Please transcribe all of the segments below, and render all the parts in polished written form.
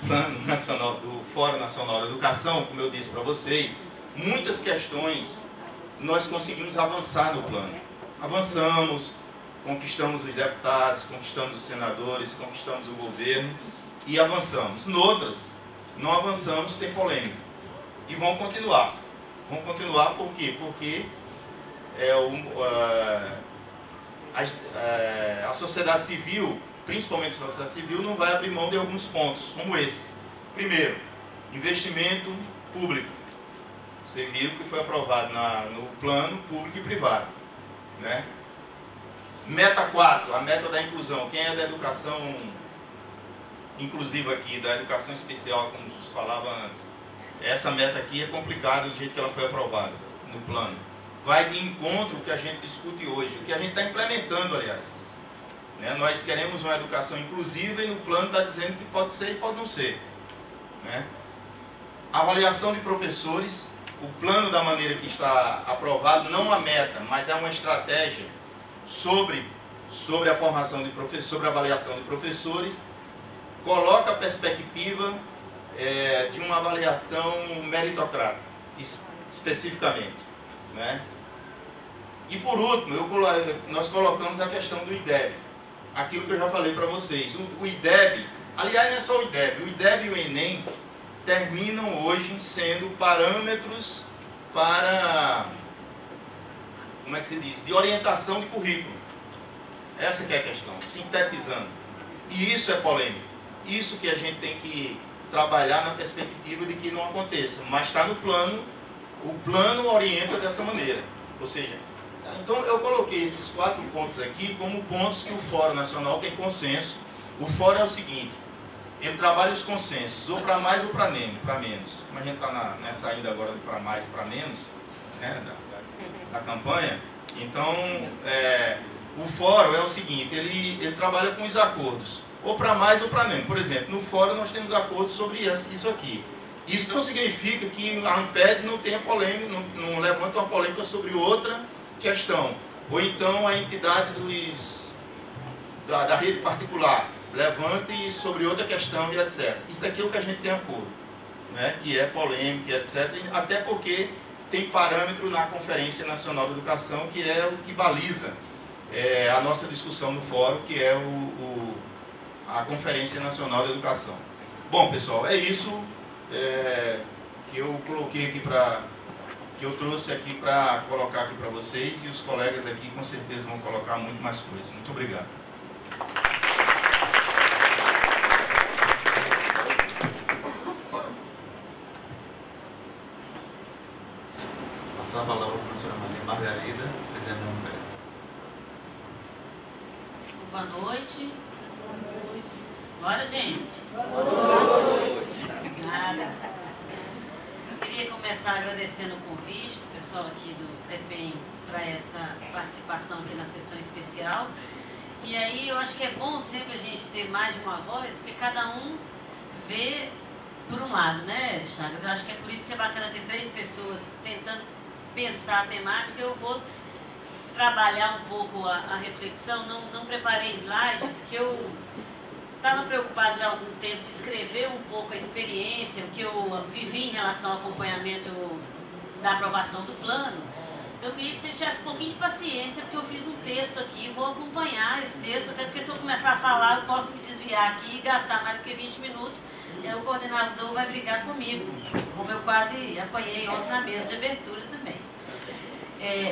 Plano Nacional, do Fórum Nacional da Educação, como eu disse para vocês, muitas questões nós conseguimos avançar no plano. Avançamos, conquistamos os deputados, conquistamos os senadores, conquistamos o governo e avançamos. Noutras, não avançamos, tem polêmica. E vão continuar. Vão continuar por quê? Porque a sociedade civil, principalmente a sociedade civil, não vai abrir mão de alguns pontos, como esse. Primeiro, investimento público. Você viu que foi aprovado no plano público e privado, né? Meta 4, a meta da inclusão. Quem é da educação inclusiva aqui, da educação especial, como se falava antes, essa meta aqui é complicada do jeito que ela foi aprovada no plano. Vai de encontro o que a gente discute hoje, o que a gente está implementando, aliás. Né? Nós queremos uma educação inclusiva e no plano está dizendo que pode ser e pode não ser. Né? Avaliação de professores, o plano da maneira que está aprovado, não a meta, mas é uma estratégia sobre a formação de professores, sobre a avaliação de professores, coloca a perspectiva de uma avaliação meritocrática, especificamente. Né? E por último, nós colocamos a questão do IDEB, aquilo que eu já falei para vocês. O IDEB, aliás, não é só o IDEB e o Enem terminam hoje sendo parâmetros para, como é que se diz, de orientação de currículo. Essa que é a questão, sintetizando. E isso é polêmico. Isso que a gente tem que trabalhar na perspectiva de que não aconteça. Mas está no plano, o plano orienta dessa maneira. Ou seja, então eu coloquei esses 4 pontos aqui como pontos que o Fórum Nacional tem consenso. O Fórum é o seguinte, ele trabalha os consensos, ou para mais ou para menos. Como a gente está nessa ainda agora de para mais, para menos, né, da campanha, então o Fórum é o seguinte, ele trabalha com os acordos, ou para mais ou para menos. Por exemplo, no Fórum nós temos acordos sobre isso aqui. Isso não significa que a ANPED não tenha polêmica, não levanta uma polêmica sobre outra questão. Ou então a entidade da rede particular levante sobre outra questão e etc. Isso aqui é o que a gente tem acordo, né? Que é polêmica, etc. Até porque tem parâmetro na Conferência Nacional de Educação, que é o que baliza a nossa discussão no fórum, que é a Conferência Nacional de Educação. Bom, pessoal, é isso que eu coloquei aqui que eu trouxe aqui para colocar aqui para vocês, e os colegas aqui com certeza vão colocar muito mais coisas. Muito obrigado. Passar a palavra para a professora Maria Margarida, presidente da ANPED. Boa noite. Bora, gente. Boa noite. Obrigada. Eu queria começar agradecendo o convite do pessoal aqui do FEPEM para essa participação aqui na sessão especial. E aí eu acho que é bom sempre a gente ter mais de uma voz, porque cada um vê por um lado, né, Chagas? Eu acho que é por isso que é bacana ter 3 pessoas tentando pensar a temática. Eu vou trabalhar um pouco a reflexão, não preparei slide, porque eu estava preocupado já há algum tempo de escrever um pouco a experiência, o que eu vivi em relação ao acompanhamento da aprovação do plano. Então eu queria que vocês tivessem um pouquinho de paciência, porque eu fiz um texto aqui, vou acompanhar esse texto, até porque se eu começar a falar, eu posso me desviar aqui e gastar mais do que 20 minutos, e aí o coordenador vai brigar comigo, como eu quase apanhei ontem na mesa de abertura também.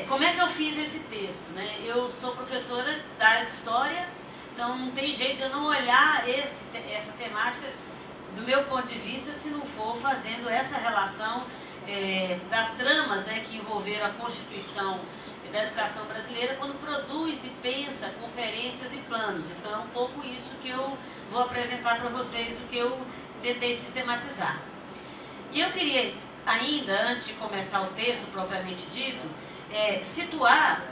Como é que eu fiz esse texto, né? Eu sou professora da área de História, então não tem jeito de eu não olhar essa temática do meu ponto de vista se não for fazendo essa relação das tramas, né, que envolveram a Constituição da Educação Brasileira quando produz e pensa conferências e planos. Então é um pouco isso que eu vou apresentar para vocês, do que eu tentei sistematizar. E eu queria ainda, antes de começar o texto propriamente dito, situar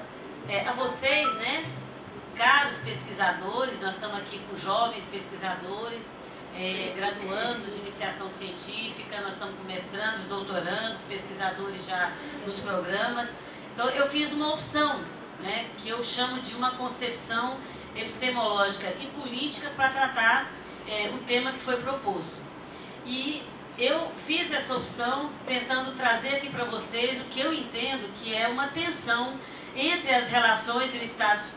a vocês, né, caros pesquisadores, nós estamos aqui com jovens pesquisadores, graduandos de iniciação científica, nós estamos com mestrandos, doutorandos, pesquisadores já nos programas. Então eu fiz uma opção, né, que eu chamo de uma concepção epistemológica e política para tratar o tema que foi proposto. E eu fiz essa opção tentando trazer aqui para vocês o que eu entendo que é uma tensão entre as relações do Estado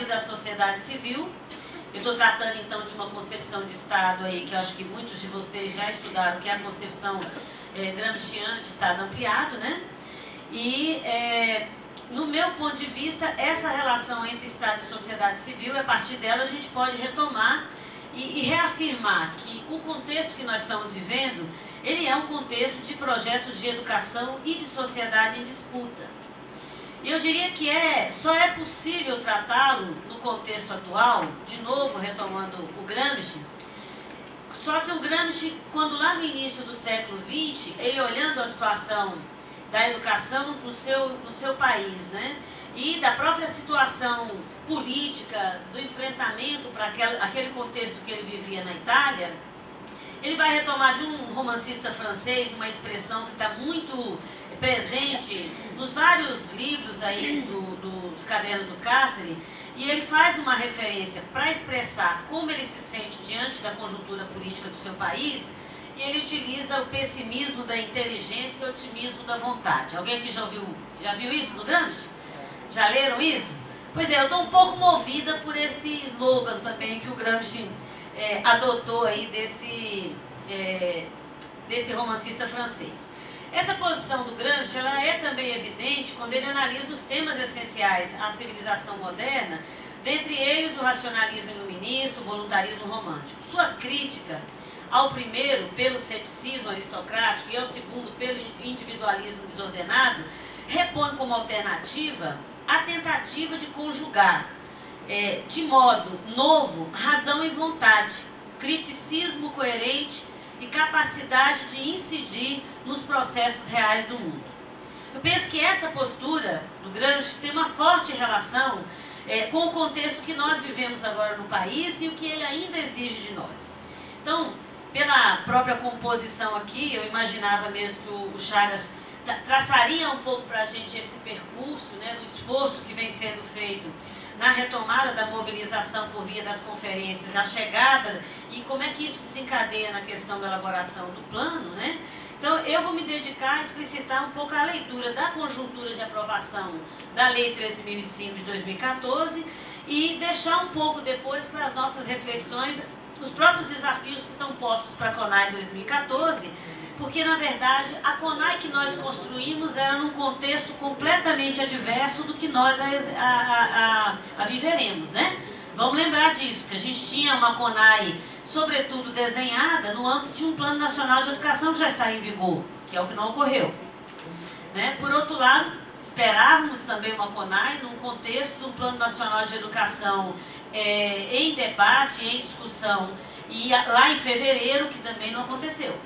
e da sociedade civil. Eu estou tratando então de uma concepção de Estado aí que eu acho que muitos de vocês já estudaram, que é a concepção gramsciana de Estado ampliado, né? E no meu ponto de vista, essa relação entre Estado e sociedade civil, a partir dela a gente pode retomar e reafirmar que o contexto que nós estamos vivendo, ele é um contexto de projetos de educação e de sociedade em disputa. E eu diria que só é possível tratá-lo no contexto atual, de novo retomando o Gramsci, só que o Gramsci, quando lá no início do século XX, ele olhando a situação da educação no seu país, né? E da própria situação política, do enfrentamento para aquele contexto que ele vivia na Itália, ele vai retomar de um romancista francês uma expressão que está muito presente nos vários livros aí dos cadernos do Cáceres, e ele faz uma referência para expressar como ele se sente diante da conjuntura política do seu país, e ele utiliza o pessimismo da inteligência e o otimismo da vontade. Alguém aqui já viu isso no Gramsci? Já leram isso? Pois é, eu estou um pouco movida por esse slogan também que o Gramsci adotou aí desse romancista francês. Essa posição do Gramsci, ela é também evidente quando ele analisa os temas essenciais à civilização moderna, dentre eles o racionalismo iluminista, o voluntarismo romântico. Sua crítica ao primeiro pelo ceticismo aristocrático e ao segundo pelo individualismo desordenado, repõe como alternativa a tentativa de conjugar de modo novo razão e vontade, criticismo coerente e capacidade de incidir nos processos reais do mundo. Eu penso que essa postura do Gramsci tem uma forte relação com o contexto que nós vivemos agora no país e o que ele ainda exige de nós. Então, pela própria composição aqui, eu imaginava mesmo que o Chagas traçaria um pouco para a gente esse percurso, né, do esforço que vem sendo feito na retomada da mobilização por via das conferências, a chegada e como é que isso desencadeia na questão da elaboração do plano, né? Então, eu vou me dedicar a explicitar um pouco a leitura da conjuntura de aprovação da Lei 13.005 de 2014 e deixar um pouco depois para as nossas reflexões os próprios desafios que estão postos para a CONAI em 2014, porque, na verdade, a CONAI que nós construímos era num contexto completamente adverso do que nós a viveremos, né? Vamos lembrar disso, que a gente tinha uma CONAI, sobretudo desenhada no âmbito de um Plano Nacional de Educação que já está em vigor, que é o que não ocorreu, né? Por outro lado, esperávamos também uma CONAI num contexto de um Plano Nacional de Educação em debate, em discussão, e lá em fevereiro, que também não aconteceu.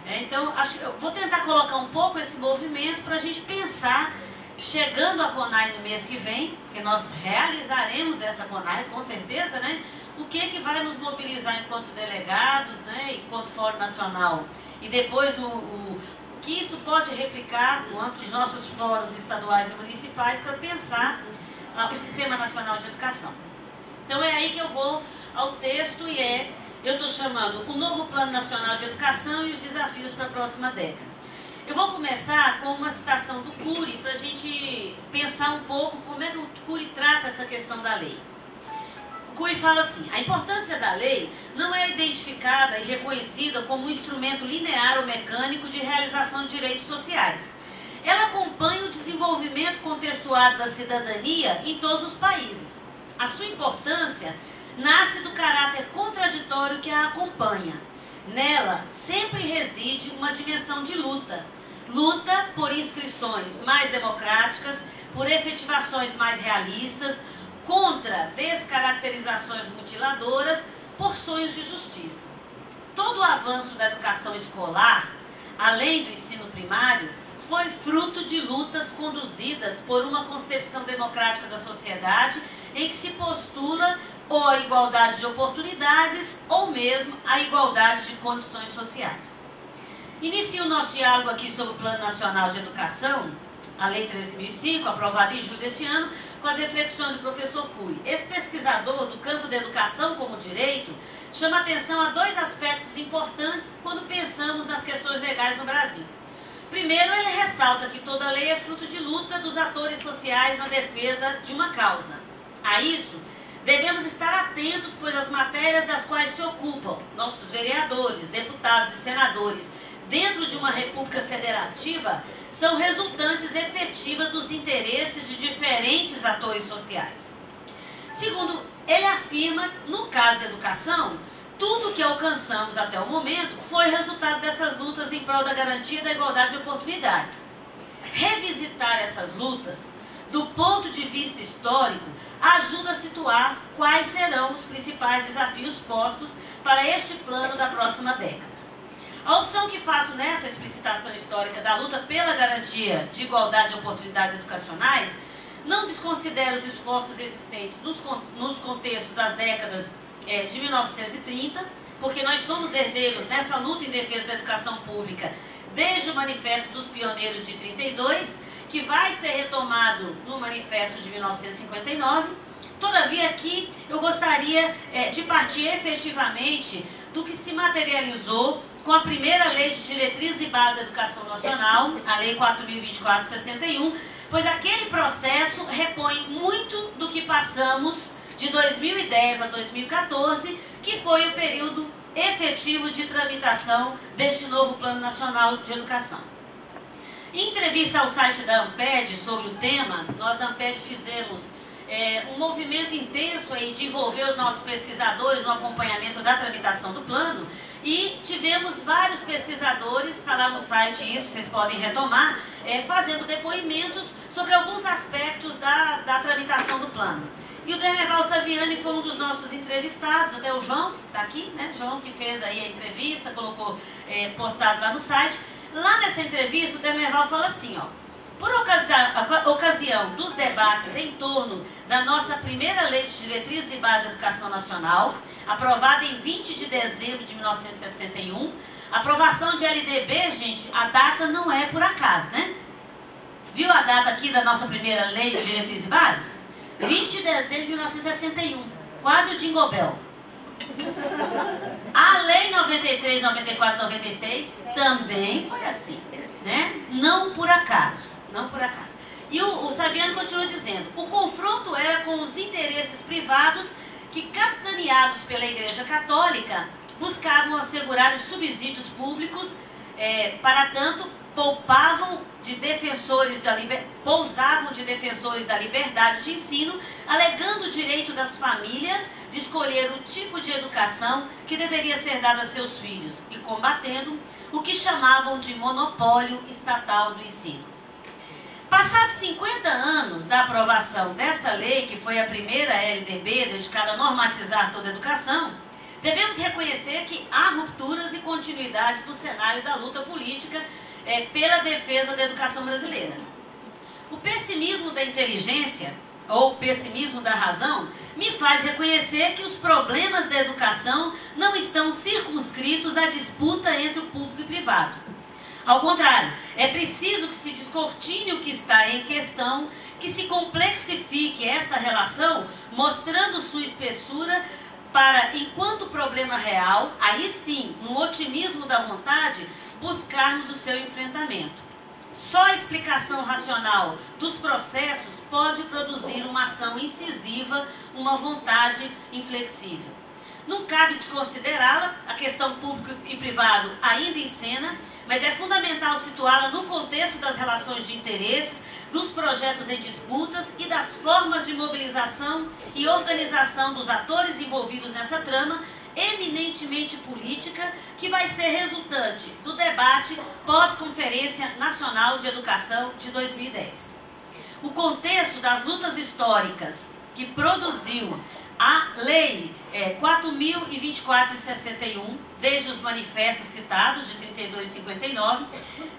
Então, eu vou tentar colocar um pouco esse movimento para a gente pensar, chegando a CONAI no mês que vem, porque nós realizaremos essa CONAI, com certeza, né? O que vai nos mobilizar enquanto delegados, né? Enquanto Fórum Nacional, e depois o que isso pode replicar no âmbito dos nossos fóruns estaduais e municipais para pensar o Sistema Nacional de Educação. Então é aí que eu vou ao texto e eu estou chamando o novo Plano Nacional de Educação e os desafios para a próxima década. Eu vou começar com uma citação do Cury para a gente pensar um pouco como é que o Cury trata essa questão da lei. O Cury fala assim: a importância da lei não é identificada e reconhecida como um instrumento linear ou mecânico de realização de direitos sociais. Ela acompanha o desenvolvimento contextuado da cidadania em todos os países. A sua importância nasce do caráter contraditório que a acompanha. Nela sempre reside uma dimensão de luta. Luta por inscrições mais democráticas, por efetivações mais realistas, contra descaracterizações mutiladoras, por sonhos de justiça. Todo o avanço da educação escolar, além do ensino primário, foi fruto de lutas conduzidas por uma concepção democrática da sociedade em que se postula ou a igualdade de oportunidades ou mesmo a igualdade de condições sociais. Inicio o nosso diálogo aqui sobre o Plano Nacional de Educação, a Lei 13.005, aprovada em julho deste ano, com as reflexões do professor Cury. Esse pesquisador do campo da educação como direito chama atenção a dois aspectos importantes quando pensamos nas questões legais no Brasil. Primeiro, ele ressalta que toda lei é fruto de luta dos atores sociais na defesa de uma causa. A isso, devemos estar atentos, pois as matérias das quais se ocupam nossos vereadores, deputados e senadores dentro de uma república federativa são resultantes efetivas dos interesses de diferentes atores sociais. Segundo, ele afirma, no caso da educação, tudo que alcançamos até o momento foi resultado dessas lutas em prol da garantia da igualdade de oportunidades. Revisitar essas lutas, do ponto de vista histórico, ajuda a situar quais serão os principais desafios postos para este plano da próxima década. A opção que faço nessa explicitação histórica da luta pela garantia de igualdade de oportunidades educacionais não desconsidera os esforços existentes nos contextos das décadas de 1930, porque nós somos herdeiros nessa luta em defesa da educação pública desde o Manifesto dos Pioneiros de 32, que vai ser retomado no Manifesto de 1959. Todavia, aqui eu gostaria de partir efetivamente do que se materializou com a primeira Lei de Diretrizes e Bases da Educação Nacional, a Lei 4.024 de 61, pois aquele processo repõe muito do que passamos de 2010 a 2014, que foi o período efetivo de tramitação deste novo Plano Nacional de Educação. Em entrevista ao site da ANPED sobre o tema, nós da ANPED fizemos um movimento intenso aí de envolver os nossos pesquisadores no acompanhamento da tramitação do plano, e tivemos vários pesquisadores, está lá no site isso, vocês podem retomar, fazendo depoimentos sobre alguns aspectos da tramitação do plano. E o Dermeval Saviani foi um dos nossos entrevistados, até o João, está aqui, né? João que fez aí a entrevista, colocou postado lá no site. Lá nessa entrevista, o Dermeval fala assim, ó: por ocasião dos debates em torno da nossa primeira Lei de Diretrizes e Bases da Educação Nacional, aprovada em 20 de dezembro de 1961, aprovação de LDB, gente, a data não é por acaso, né? Viu a data aqui da nossa primeira Lei de Diretrizes e Bases? 20 de dezembro de 1961, quase o Jingle Bell. A Lei 93, 94, 96 também foi assim, né? Não por acaso, não por acaso. E o Saviani continua dizendo: o confronto era com os interesses privados que, capitaneados pela Igreja Católica, buscavam assegurar os subsídios públicos, para tanto, pousavam de defensores da liberdade de ensino, alegando o direito das famílias de escolher o tipo de educação que deveria ser dada a seus filhos e combatendo o que chamavam de monopólio estatal do ensino. Passados 50 anos da aprovação desta lei, que foi a primeira LDB dedicada a normatizar toda a educação, devemos reconhecer que há rupturas e continuidades no cenário da luta política pela defesa da educação brasileira. O pessimismo da inteligência, ou pessimismo da razão, me faz reconhecer que os problemas da educação não estão circunscritos à disputa entre o público e o privado. Ao contrário, é preciso que se descortine o que está em questão, que se complexifique esta relação, mostrando sua espessura para, enquanto problema real, aí sim, no otimismo da vontade, buscarmos o seu enfrentamento. Só a explicação racional dos processos pode produzir uma ação incisiva, uma vontade inflexível. Não cabe desconsiderá-la, a questão público e privado ainda em cena, mas é fundamental situá-la no contexto das relações de interesses, dos projetos em disputas e das formas de mobilização e organização dos atores envolvidos nessa trama, eminentemente política, que vai ser resultante do debate pós-Conferência Nacional de Educação de 2010. O contexto das lutas históricas que produziu a Lei 4.024 de 61, desde os manifestos citados de 32 e 59,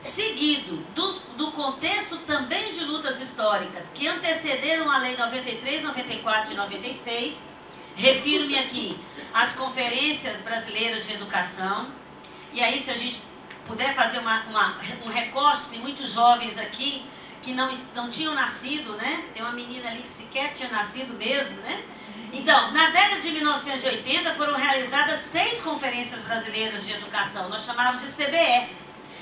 seguido do contexto também de lutas históricas que antecederam a Lei 93, 94 de 96, refiro-me aqui às conferências brasileiras de educação, e aí se a gente puder fazer um recorte, tem muitos jovens aqui que não tinham nascido, né? Tem uma menina ali que sequer tinha nascido mesmo, né? Então, na década de 1980 foram realizadas 6 conferências brasileiras de educação, nós chamávamos de CBE.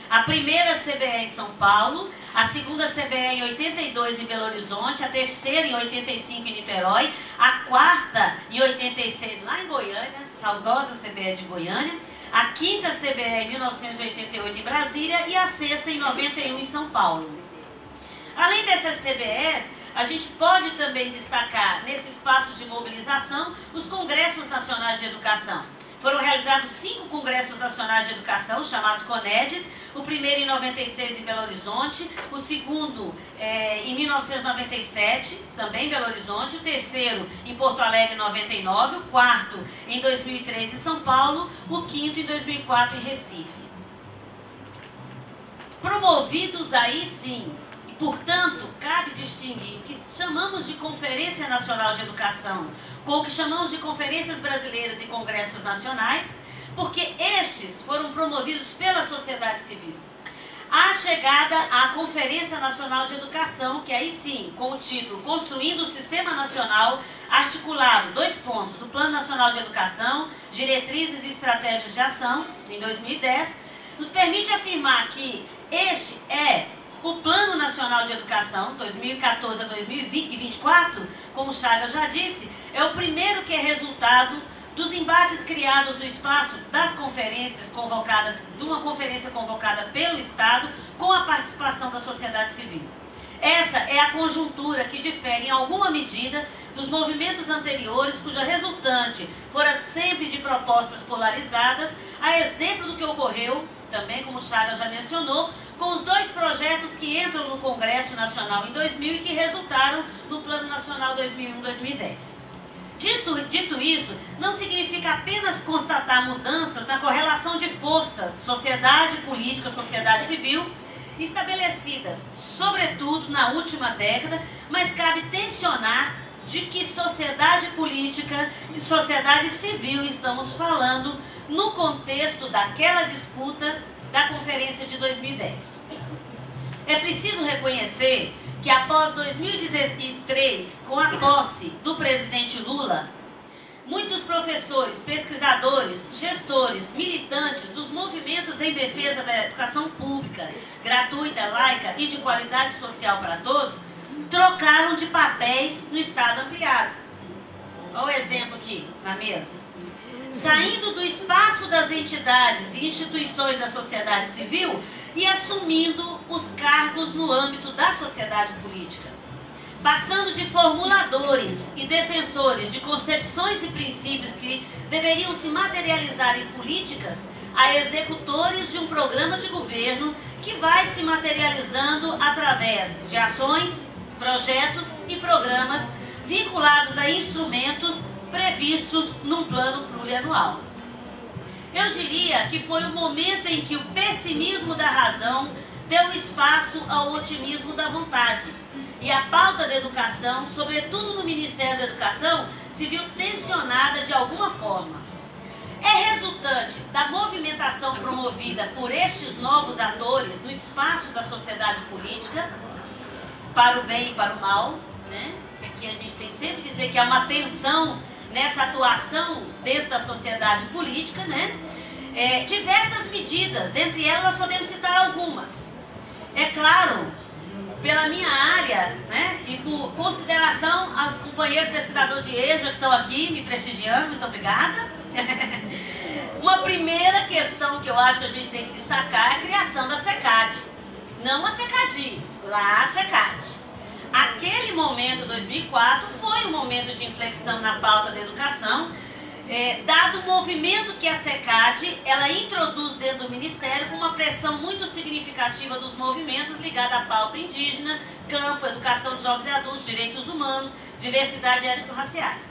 A primeira CBE em São Paulo, a segunda CBE em 82 em Belo Horizonte, a terceira em 85 em Niterói, a quarta em 86 lá em Goiânia, saudosa CBE de Goiânia, a quinta CBE em 1988 em Brasília e a sexta em 91 em São Paulo. Além dessas CBEs, a gente pode também destacar, nesse espaço de mobilização, os Congressos Nacionais de Educação. Foram realizados 5 Congressos Nacionais de Educação, chamados CONEDES, o primeiro em 96 em Belo Horizonte, o segundo em 1997, também em Belo Horizonte, o terceiro em Porto Alegre em 99, o quarto em 2003 em São Paulo, o quinto em 2004 em Recife. Promovidos aí sim, e portanto cabe distinguir o que chamamos de Conferência Nacional de Educação com o que chamamos de Conferências Brasileiras e Congressos Nacionais, porque estes foram promovidos pela sociedade civil. A chegada à Conferência Nacional de Educação, que aí sim, com o título Construindo o Sistema Nacional, articulado 2 pontos, o Plano Nacional de Educação, Diretrizes e Estratégias de Ação, em 2010, nos permite afirmar que este é o Plano Nacional de Educação, 2014 a 2024, como o Chagas já disse, é o primeiro que é resultado dos embates criados no espaço das conferências convocadas, de uma conferência convocada pelo Estado com a participação da sociedade civil. Essa é a conjuntura que difere em alguma medida dos movimentos anteriores, cuja resultante fora sempre de propostas polarizadas, a exemplo do que ocorreu, também como o Chagas já mencionou, com os 2 projetos que entram no Congresso Nacional em 2000 e que resultaram no Plano Nacional 2001-2010. Dito isso, não significa apenas constatar mudanças na correlação de forças, sociedade política, sociedade civil, estabelecidas, sobretudo na última década, mas cabe tensionar de que sociedade política e sociedade civil estamos falando no contexto daquela disputa da Conferência de 2010. É preciso reconhecer que após 2013, com a posse do presidente Lula, muitos professores, pesquisadores, gestores, militantes dos movimentos em defesa da educação pública, gratuita, laica e de qualidade social para todos, trocaram de papéis no Estado ampliado. Olha o exemplo aqui na mesa. Saindo do espaço das entidades e instituições da sociedade civil e assumindo os cargos no âmbito da sociedade política. Passando de formuladores e defensores de concepções e princípios que deveriam se materializar em políticas a executores de um programa de governo que vai se materializando através de ações, projetos e programas vinculados a instrumentos previstos num plano plurianual. Eu diria que foi o momento em que o pessimismo da razão deu espaço ao otimismo da vontade. E a pauta da educação, sobretudo no Ministério da Educação, se viu tensionada de alguma forma. É resultante da movimentação promovida por estes novos atores no espaço da sociedade política, para o bem e para o mal, né? Aqui a gente tem sempre que dizer que há uma tensão nessa atuação dentro da sociedade política, né? Diversas medidas, dentre elas nós podemos citar algumas. É claro, pela minha área, né, e por consideração aos companheiros pesquisadores de EJA que estão aqui me prestigiando, muito obrigada. Uma primeira questão que eu acho que a gente tem que destacar é a criação da SECAD. Não a SECADI, lá a SECAD. Aquele momento, 2004, foi um momento de inflexão na pauta da educação, dado o movimento que a SECAD ela introduz dentro do Ministério com uma pressão muito significativa dos movimentos ligados à pauta indígena, campo, educação de jovens e adultos, direitos humanos, diversidade étnico-raciais.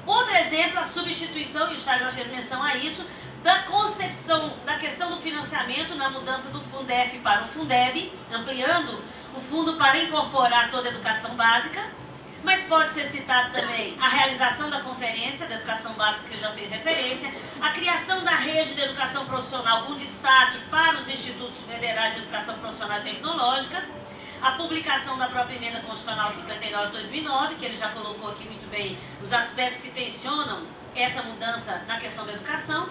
Outro exemplo, a substituição, e o Chagas fez menção a isso, da concepção da questão do financiamento na mudança do Fundef para o Fundeb, ampliando o fundo para incorporar toda a educação básica, mas pode ser citado também a realização da Conferência da Educação Básica, que eu já fiz referência, a criação da rede de educação profissional com destaque para os institutos federais de educação profissional e tecnológica, a publicação da própria emenda constitucional 59 de 2009, que ele já colocou aqui muito bem os aspectos que tensionam essa mudança na questão da educação,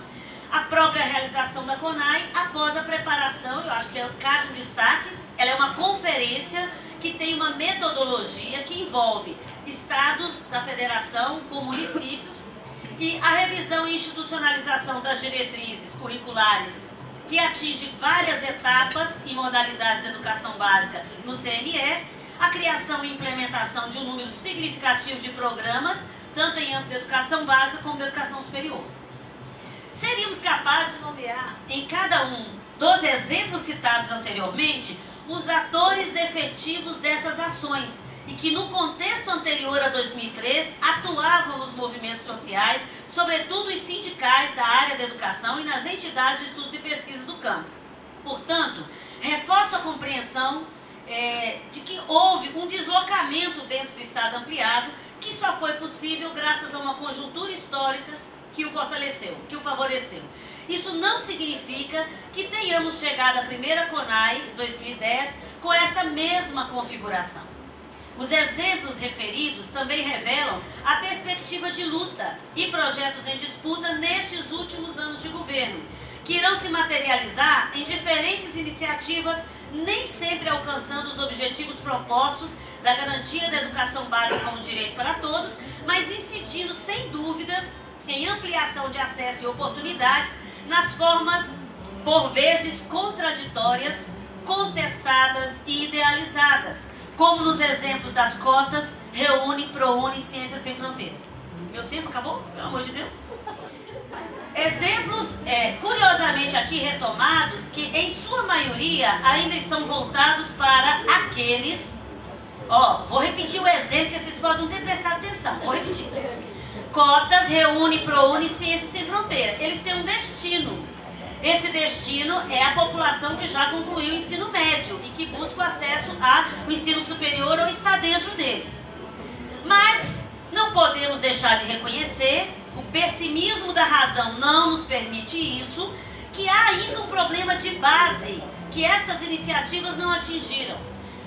a própria realização da CONAI após a preparação, eu acho que cabe um destaque, ela é uma conferência que tem uma metodologia que envolve estados da federação com municípios e a revisão e institucionalização das diretrizes curriculares que atinge várias etapas e modalidades da educação básica no CNE, a criação e implementação de um número significativo de programas, tanto em âmbito de educação básica como de educação superior. Seríamos capazes de nomear em cada um dos exemplos citados anteriormente os atores efetivos dessas ações e que no contexto anterior a 2003 atuavam nos movimentos sociais, sobretudo os sindicais da área da educação e nas entidades de estudos e pesquisa do campo. Portanto, reforço a compreensão de que houve um deslocamento dentro do Estado ampliado que só foi possível graças a uma conjuntura histórica que o fortaleceu, que o favoreceu. Isso não significa que tenhamos chegado à primeira CONAI 2010 com essa mesma configuração. Os exemplos referidos também revelam a perspectiva de luta e projetos em disputa nestes últimos anos de governo, que irão se materializar em diferentes iniciativas, nem sempre alcançando os objetivos propostos da garantia da educação básica como direito para todos, mas incidindo sem dúvidas em ampliação de acesso e oportunidades nas formas, por vezes, contraditórias, contestadas e idealizadas, como nos exemplos das cotas, Reúne, ProUni e Ciências Sem Fronteiras. Meu tempo acabou? Pelo amor de Deus. Exemplos, curiosamente aqui retomados, que em sua maioria ainda estão voltados para aqueles... vou repetir o exemplo que vocês podem não ter prestado atenção. Vou repetir. Cotas, Reúne, ProUni e Ciências Sem Fronteiras. Eles têm um destino. Esse destino é a população que já concluiu o ensino médio e que busca o acesso ao ensino superior ou está dentro dele. Mas não podemos deixar de reconhecer, o pessimismo da razão não nos permite isso, que há ainda um problema de base que estas iniciativas não atingiram.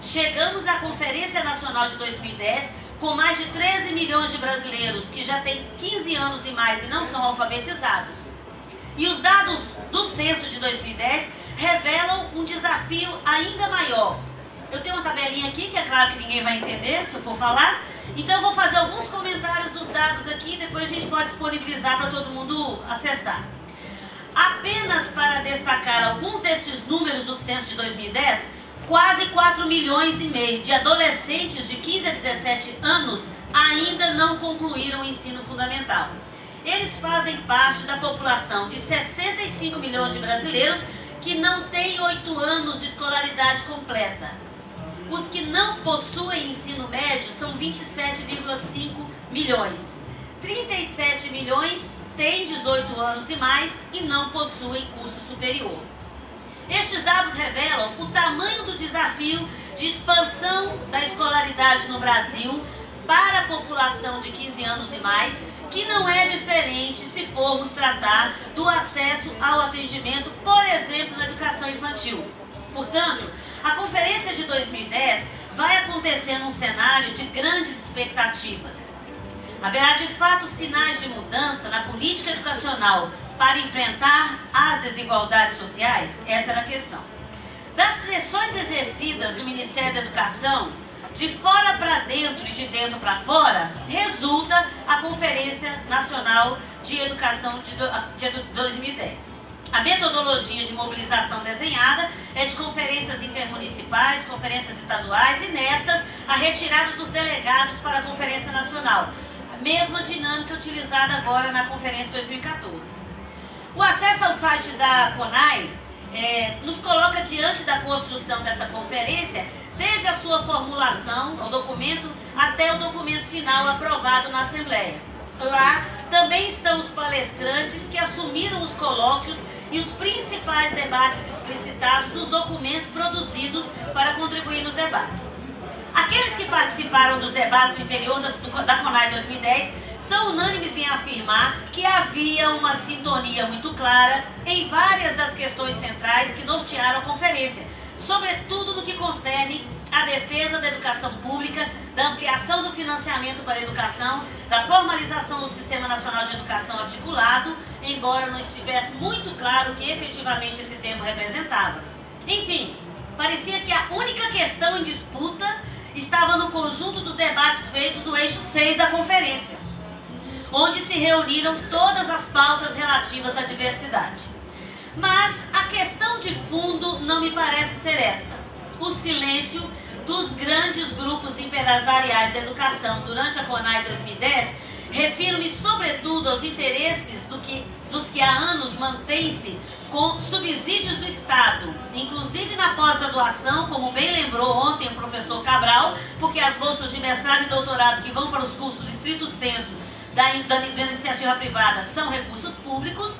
Chegamos à Conferência Nacional de 2010 com mais de 13 milhões de brasileiros que já têm 15 anos e mais e não são alfabetizados. E os dados do censo de 2010 revelam um desafio ainda maior. Eu tenho uma tabelinha aqui, que é claro que ninguém vai entender se eu for falar. Então eu vou fazer alguns comentários dos dados aqui e depois a gente pode disponibilizar para todo mundo acessar. Apenas para destacar alguns desses números do censo de 2010, quase 4 milhões e meio de adolescentes de 15 a 17 anos ainda não concluíram o ensino fundamental. Eles fazem parte da população de 65 milhões de brasileiros que não têm 8 anos de escolaridade completa. Os que não possuem ensino médio são 27,5 milhões. 37 milhões têm 18 anos e mais e não possuem curso superior. Estes dados revelam o tamanho do desafio de expansão da escolaridade no Brasil para a população de 15 anos e mais, que não é diferente se formos tratar do acesso ao atendimento, por exemplo, na educação infantil. Portanto, a conferência de 2010 vai acontecer num cenário de grandes expectativas. Haverá de fato sinais de mudança na política educacional para enfrentar as desigualdades sociais? Essa era a questão. Das pressões exercidas do Ministério da Educação, de fora para dentro e de dentro para fora, resulta a Conferência Nacional de Educação de 2010. A metodologia de mobilização desenhada é de conferências intermunicipais, conferências estaduais e nestas a retirada dos delegados para a Conferência Nacional. A mesma dinâmica utilizada agora na Conferência 2014. O acesso ao site da CONAI nos coloca diante da construção dessa conferência, desde a sua formulação, o documento, até o documento final aprovado na Assembleia. Lá também estão os palestrantes que assumiram os colóquios e os principais debates explicitados nos documentos produzidos para contribuir nos debates. Aqueles que participaram dos debates no interior da CONAI 2010 são unânimes em afirmar que havia uma sintonia muito clara em várias das questões centrais que nortearam a conferência, sobretudo no que concerne a defesa da educação pública, da ampliação do financiamento para a educação, da formalização do Sistema Nacional de Educação articulado, embora não estivesse muito claro o que efetivamente esse termo representava. Enfim, parecia que a única questão em disputa estava no conjunto dos debates feitos no eixo 6 da conferência, onde se reuniram todas as pautas relativas à diversidade. Mas a questão de fundo não me parece ser esta: o silêncio dos grandes grupos empresariais da educação durante a CONAI 2010. Refiro-me sobretudo aos interesses dos que há anos mantêm-se com subsídios do Estado, inclusive na pós-graduação, como bem lembrou ontem o professor Cabral, porque as bolsas de mestrado e doutorado que vão para os cursos estrito sensu da iniciativa privada são recursos públicos,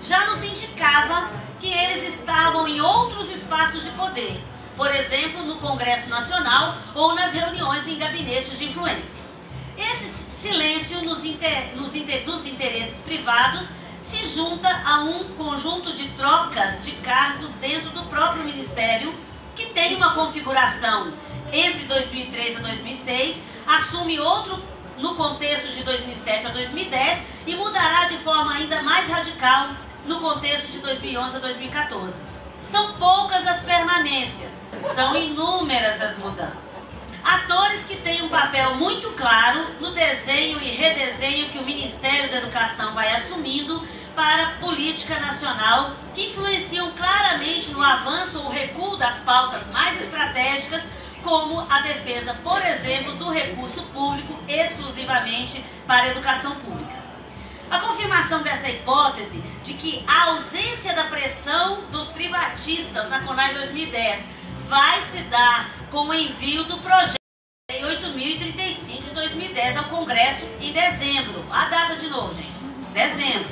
já nos indicava que eles estavam em outros espaços de poder, por exemplo, no Congresso Nacional ou nas reuniões em gabinetes de influência. Esse silêncio dos interesses privados se junta a um conjunto de trocas de cargos dentro do próprio Ministério, que tem uma configuração entre 2003 a 2006, assume outro no contexto de 2007 a 2010 e mudará de forma ainda mais radical no contexto de 2011 a 2014. São poucas as permanências, são inúmeras as mudanças. Atores que têm um papel muito claro no desenho e redesenho que o Ministério da Educação vai assumindo para a política nacional, que influenciam claramente no avanço ou recuo das pautas mais estratégicas, como a defesa, por exemplo, do recurso público exclusivamente para a educação pública. A confirmação dessa hipótese de que a ausência da pressão dos privatistas na CONAI 2010 vai se dar com o envio do projeto 8.035 de 2010 ao Congresso em dezembro. A data de novo, gente. Dezembro.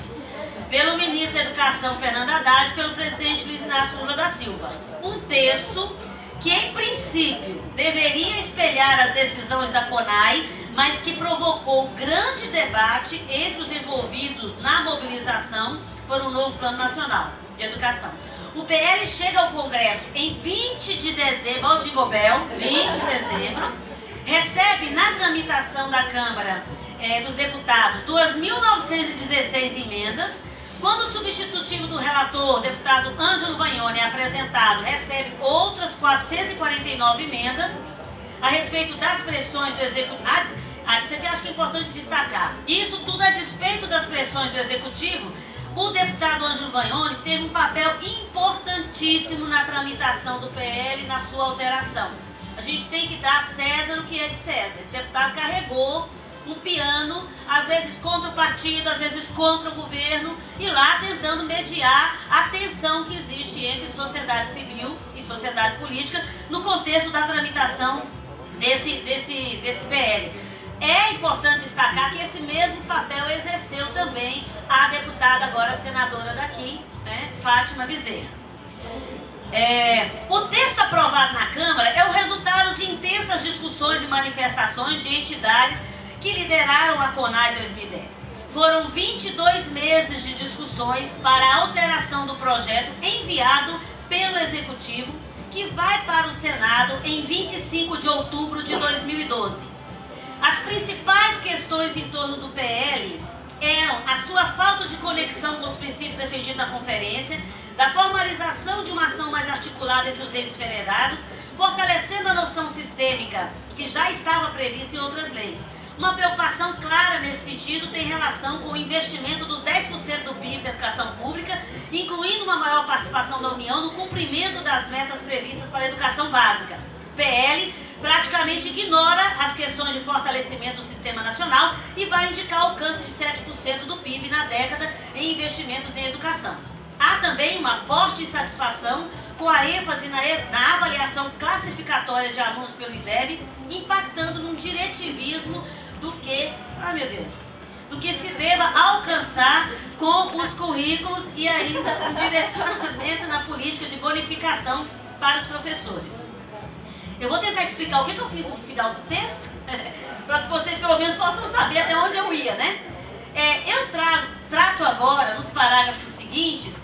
Pelo ministro da Educação, Fernando Haddad, e pelo presidente Luiz Inácio Lula da Silva. Um texto que, em princípio, deveria espelhar as decisões da CONAI, mas que provocou grande debate entre os envolvidos na mobilização por um novo Plano Nacional de Educação. O PL chega ao Congresso em 20 de dezembro, ao Digobel, 20 de dezembro, recebe na tramitação da Câmara dos Deputados 2.916 emendas. Quando o substitutivo do relator, o deputado Ângelo Vagnoni, é apresentado, recebe outras 449 emendas a respeito das pressões do Executivo. Isso aqui eu acho que é importante destacar. Isso tudo a despeito das pressões do Executivo. O deputado Ângelo Vagnoni teve um papel importantíssimo na tramitação do PL e na sua alteração. A gente tem que dar a César o que é de César. Esse deputado carregou um piano, às vezes contra o partido, às vezes contra o governo, e lá tentando mediar a tensão que existe entre sociedade civil e sociedade política no contexto da tramitação desse PL. É importante destacar que esse mesmo papel exerceu também a deputada, agora senadora daqui, Fátima Bezerra. O texto aprovado na Câmara é o resultado de intensas discussões e manifestações de entidades que lideraram a CONAI 2010. Foram 22 meses de discussões para a alteração do projeto enviado pelo Executivo, que vai para o Senado em 25 de outubro de 2012. As principais questões em torno do PL eram a sua falta de conexão com os princípios defendidos na conferência, da formalização de uma ação mais articulada entre os entes federados, fortalecendo a noção sistêmica que já estava prevista em outras leis. Uma preocupação clara nesse sentido tem relação com o investimento dos 10% do PIB da educação pública, incluindo uma maior participação da União no cumprimento das metas previstas para a educação básica. O PL praticamente ignora as questões de fortalecimento do sistema nacional e vai indicar alcance de 7% do PIB na década em investimentos em educação. Há também uma forte insatisfação com a ênfase na avaliação classificatória de alunos pelo IDEB, impactando num diretivismo do que se deva alcançar com os currículos e ainda um direcionamento na política de bonificação para os professores. Eu vou tentar explicar o que eu fiz no final do texto, para que vocês pelo menos possam saber até onde eu ia, né? Eu trato agora, nos parágrafos seguintes,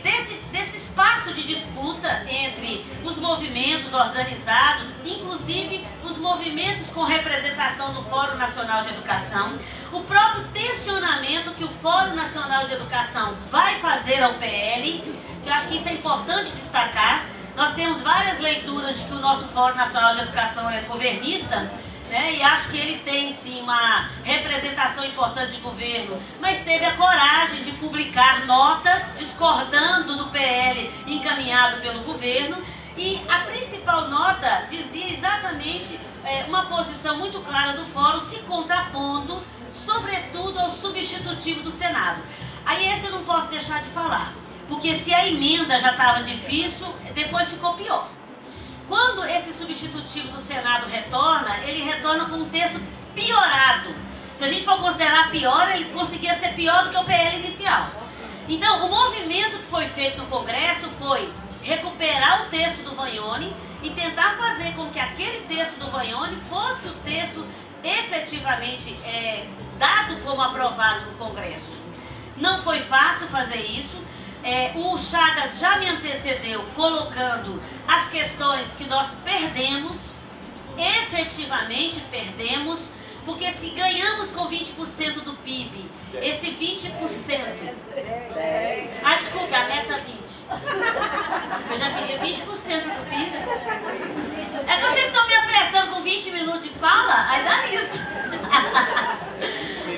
desse espaço de disputa entre os movimentos organizados, inclusive os movimentos com representação no Fórum Nacional de Educação, o próprio tensionamento que o Fórum Nacional de Educação vai fazer ao PL, que eu acho que isso é importante destacar. Nós temos várias leituras de que o nosso Fórum Nacional de Educação é governista, né, e acho que ele tem sim uma representação importante de governo, mas teve a coragem de publicar notas discordando do PL encaminhado pelo governo, e a principal nota dizia exatamente uma posição muito clara do Fórum, se contrapondo sobretudo ao substitutivo do Senado. Aí esse eu não posso deixar de falar, porque se a emenda já estava difícil, depois ficou pior. Quando esse substitutivo do Senado retorna, ele retorna com um texto piorado. Se a gente for considerar pior, ele conseguia ser pior do que o PL inicial. Então, o movimento que foi feito no Congresso foi recuperar o texto do Vagnoni e tentar fazer com que aquele texto do Vagnoni fosse o texto efetivamente dado como aprovado no Congresso. Não foi fácil fazer isso. O Chagas já me antecedeu colocando as questões que nós perdemos, efetivamente perdemos, porque se ganhamos com 20% do PIB, esse 20%... Ah, desculpa, a meta 20%. Eu já queria 20% do PIB. É que vocês estão me apressando com 20 minutos de fala, aí dá nisso.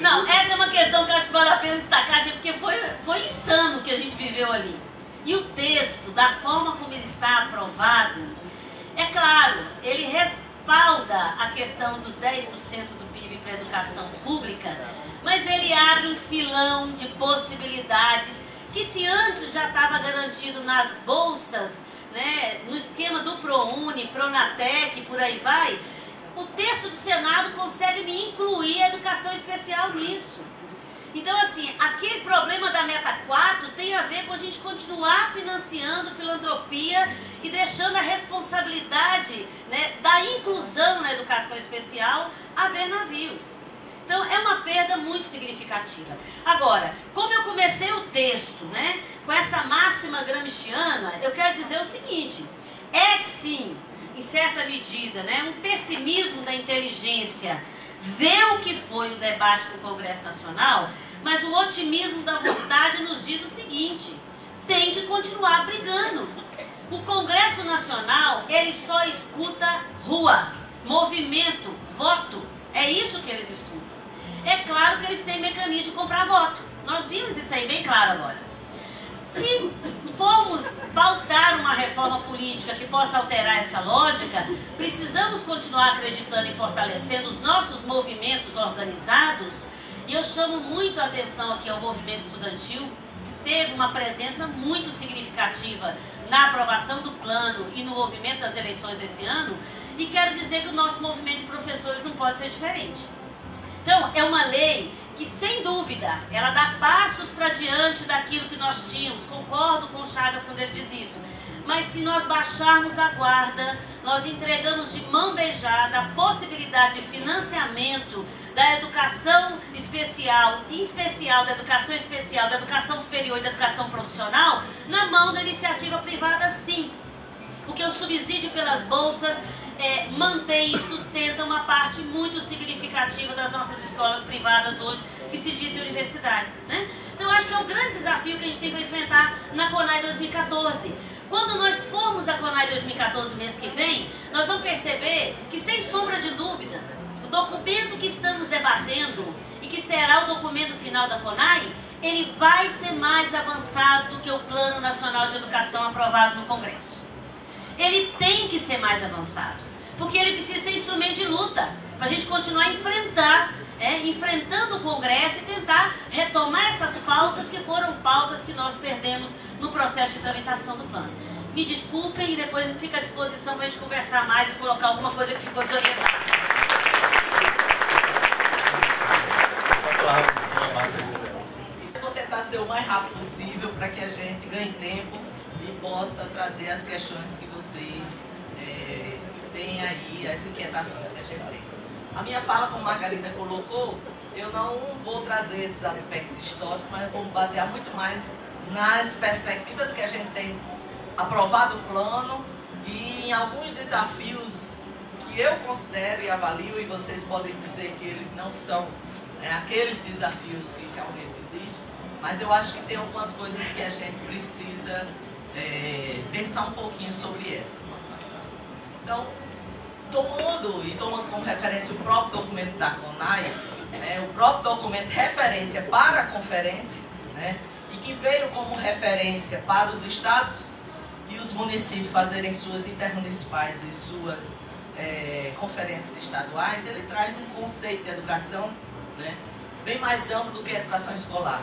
Não, essa é uma questão que eu acho que vale a pena destacar, porque foi insano o que a gente viveu ali. E o texto, da forma como ele está aprovado, é claro, ele respalda a questão dos 10% do PIB para a educação pública, mas ele abre um filão de possibilidades que, se antes já estava garantido nas bolsas, né, no esquema do ProUni, Pronatec, por aí vai, o texto do Senado consegue me incluir a educação especial nisso. Então, assim, aquele problema da meta 4 tem a ver com a gente continuar financiando filantropia e deixando a responsabilidade, né, da inclusão na educação especial a ver navios. Então, é uma perda muito significativa. Agora, como eu comecei o texto, né, com essa máxima gramsciana, eu quero dizer o seguinte: é sim, em certa medida, né, um pessimismo da inteligência ver o que foi o debate do Congresso Nacional, mas o otimismo da vontade nos diz o seguinte: tem que continuar brigando. O Congresso Nacional, ele só escuta rua, movimento, voto. É isso que eles escutam. É claro que eles têm mecanismo de comprar voto. Nós vimos isso aí bem claro agora. Se formos pautar uma reforma política que possa alterar essa lógica, precisamos continuar acreditando e fortalecendo os nossos movimentos organizados. E eu chamo muito a atenção aqui ao movimento estudantil, que teve uma presença muito significativa na aprovação do plano e no movimento das eleições desse ano, e quero dizer que o nosso movimento de professores não pode ser diferente. Então, é uma lei que, sem dúvida, ela dá passos para diante daquilo que nós tínhamos. Concordo com o Chagas quando ele diz isso. Mas se nós baixarmos a guarda, nós entregamos de mão beijada a possibilidade de financiamento da educação especial, em especial da educação especial, da educação superior e da educação profissional, na mão da iniciativa privada, sim. Porque o subsídio pelas bolsas mantém e sustenta uma parte muito significativa das nossas escolas privadas hoje, que se dizem universidades, né? Então, eu acho que é um grande desafio que a gente tem que enfrentar na CONAI 2014. Quando nós formos à CONAI 2014 mês que vem, nós vamos perceber que, sem sombra de dúvida, o documento que estamos debatendo e que será o documento final da CONAI, ele vai ser mais avançado do que o Plano Nacional de Educação aprovado no Congresso. Ele tem que ser mais avançado, porque ele precisa ser instrumento de luta, para a gente continuar a enfrentando o Congresso e tentar retomar essas pautas que foram pautas que nós perdemos no processo de tramitação do plano. Me desculpem e depois fica à disposição para a gente conversar mais e colocar alguma coisa que ficou desorientada. Eu vou tentar ser o mais rápido possível para que a gente ganhe tempo e possa trazer as questões que vocês têm aí, as inquietações que a gente tem. A minha fala, como a Margarida colocou, eu não vou trazer esses aspectos históricos, mas vou me basear muito mais nas perspectivas que a gente tem aprovado o plano e em alguns desafios que eu considero e avalio, e vocês podem dizer que eles não são aqueles desafios que realmente existem, mas eu acho que tem algumas coisas que a gente precisa pensar um pouquinho sobre elas. Então, tomando como referência o próprio documento da CONAI, o próprio documento referência para a conferência, e que veio como referência para os estados e os municípios fazerem suas intermunicipais e suas conferências estaduais, ele traz um conceito de educação bem mais amplo do que a educação escolar.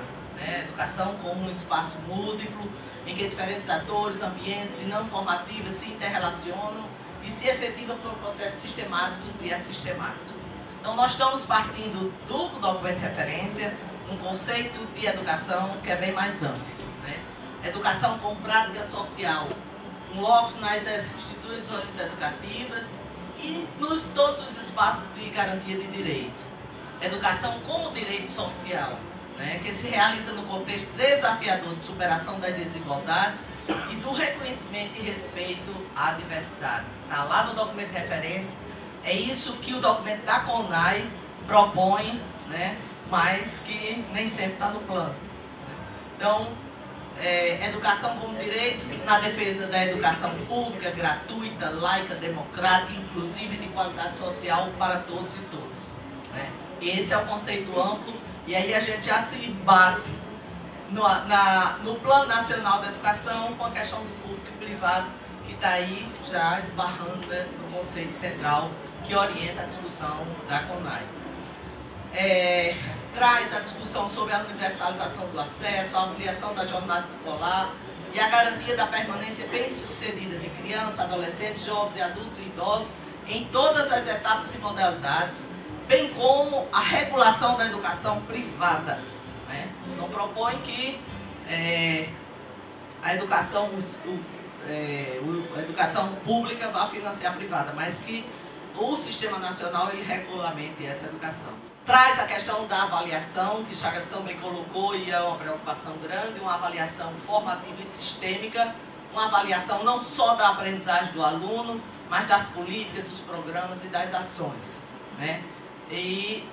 Educação como um espaço múltiplo, em que diferentes atores, ambientes e não formativas se interrelacionam e se efetivam por processos sistemáticos e assistemáticos. Então, nós estamos partindo do documento de referência, um conceito de educação que é bem mais amplo. Educação como prática social, um locus nas instituições educativas e nos todos os espaços de garantia de direito. Educação como direito social, que se realiza no contexto desafiador de superação das desigualdades e do reconhecimento e respeito à diversidade. Está lá no documento de referência, é isso que o documento da CONAI propõe, mas que nem sempre está no plano. Então, educação como direito na defesa da educação pública, gratuita, laica, democrática, inclusiva e de qualidade social para todos e todas. Esse é o conceito amplo, e aí a gente já se bate no Plano Nacional da Educação com a questão do público e privado, que está aí já esbarrando no conceito central que orienta a discussão da CONAI. Traz a discussão sobre a universalização do acesso, a ampliação da jornada escolar e a garantia da permanência bem-sucedida de crianças, adolescentes, jovens e adultos e idosos em todas as etapas e modalidades, bem como a regulação da educação privada. Não propõe que a educação pública vá financiar a privada, mas que o Sistema Nacional ele regulamente essa educação. Traz a questão da avaliação, que Chagas também colocou, e é uma preocupação grande, uma avaliação formativa e sistêmica, uma avaliação não só da aprendizagem do aluno, mas das políticas, dos programas e das ações. E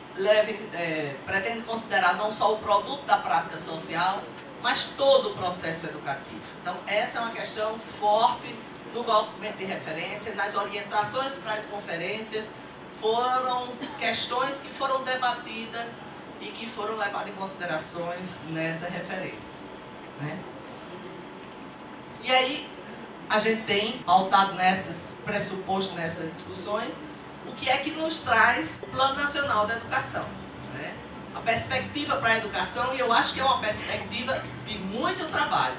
pretende considerar não só o produto da prática social, mas todo o processo educativo. Então, essa é uma questão forte do documento de referência. Nas orientações para as conferências, foram questões que foram debatidas e que foram levadas em considerações nessas referências. E aí, a gente tem pautado nesses pressupostos, nessas discussões, o que é que nos traz o Plano Nacional da Educação. A perspectiva para a educação, e eu acho que é uma perspectiva de muito trabalho.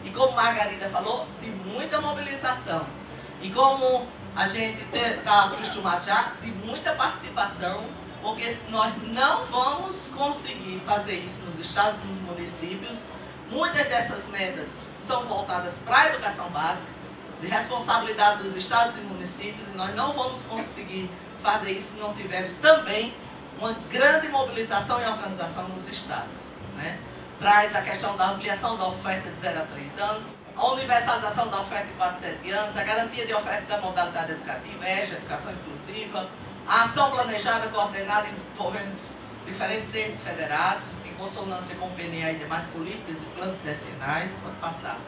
E como Margarida falou, de muita mobilização. E como a gente está acostumado já, de muita participação, porque nós não vamos conseguir fazer isso nos estados e nos municípios. Muitas dessas metas são voltadas para a educação básica, de responsabilidade dos estados e municípios, e nós não vamos conseguir fazer isso se não tivermos também uma grande mobilização e organização nos estados. Traz a questão da ampliação da oferta de 0 a 3 anos, a universalização da oferta de 4 a 7 anos, a garantia de oferta da modalidade educativa, EJA, educação inclusiva, a ação planejada, coordenada, envolvendo diferentes entes federados, em consonância com o PNA e demais políticas e planos decenais. Pode passar.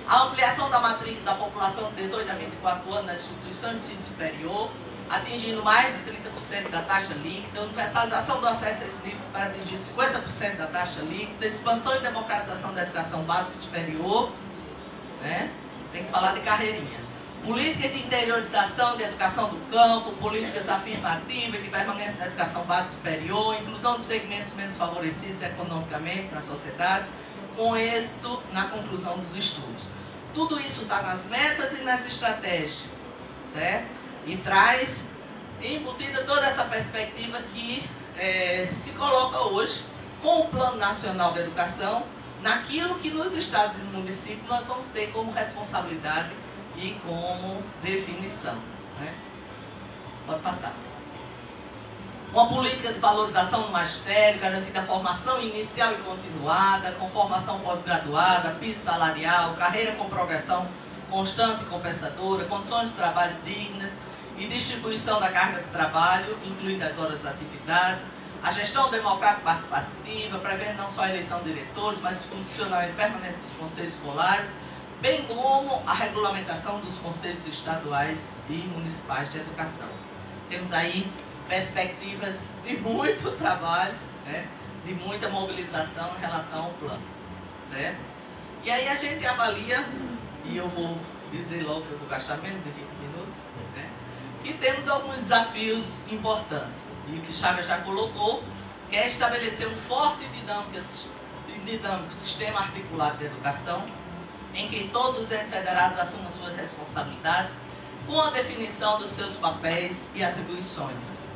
A ampliação da matrícula da população de 18 a 24 anos nas instituições de ensino superior, atingindo mais de 30% da taxa líquida, universalização do acesso a esse nível para atingir 50% da taxa líquida, expansão e democratização da educação básica e superior, tem que falar de carreirinha. Políticas de interiorização de educação do campo, políticas afirmativas de permanência da educação básica e superior, inclusão dos segmentos menos favorecidos economicamente na sociedade, com êxito na conclusão dos estudos. Tudo isso está nas metas e nas estratégias, certo? E traz embutida toda essa perspectiva que se coloca hoje com o Plano Nacional da Educação, naquilo que nos estados e no município nós vamos ter como responsabilidade e como definição. Pode passar. Uma política de valorização do magistério, garantindo a formação inicial e continuada, com formação pós-graduada, piso salarial, carreira com progressão constante e compensadora, condições de trabalho dignas e distribuição da carga de trabalho, incluindo as horas de atividade, a gestão democrática participativa, prevendo não só a eleição de diretores, mas o funcionamento permanente dos conselhos escolares, bem como a regulamentação dos conselhos estaduais e municipais de educação. Temos aí perspectivas de muito trabalho, né, de muita mobilização em relação ao plano, certo? E aí a gente avalia, e eu vou dizer logo que eu vou gastar menos de 20 minutos, né, que temos alguns desafios importantes, e o que Chagas já colocou, que é estabelecer um forte e dinâmico sistema articulado de educação, em que todos os entes federados assumam suas responsabilidades, com a definição dos seus papéis e atribuições,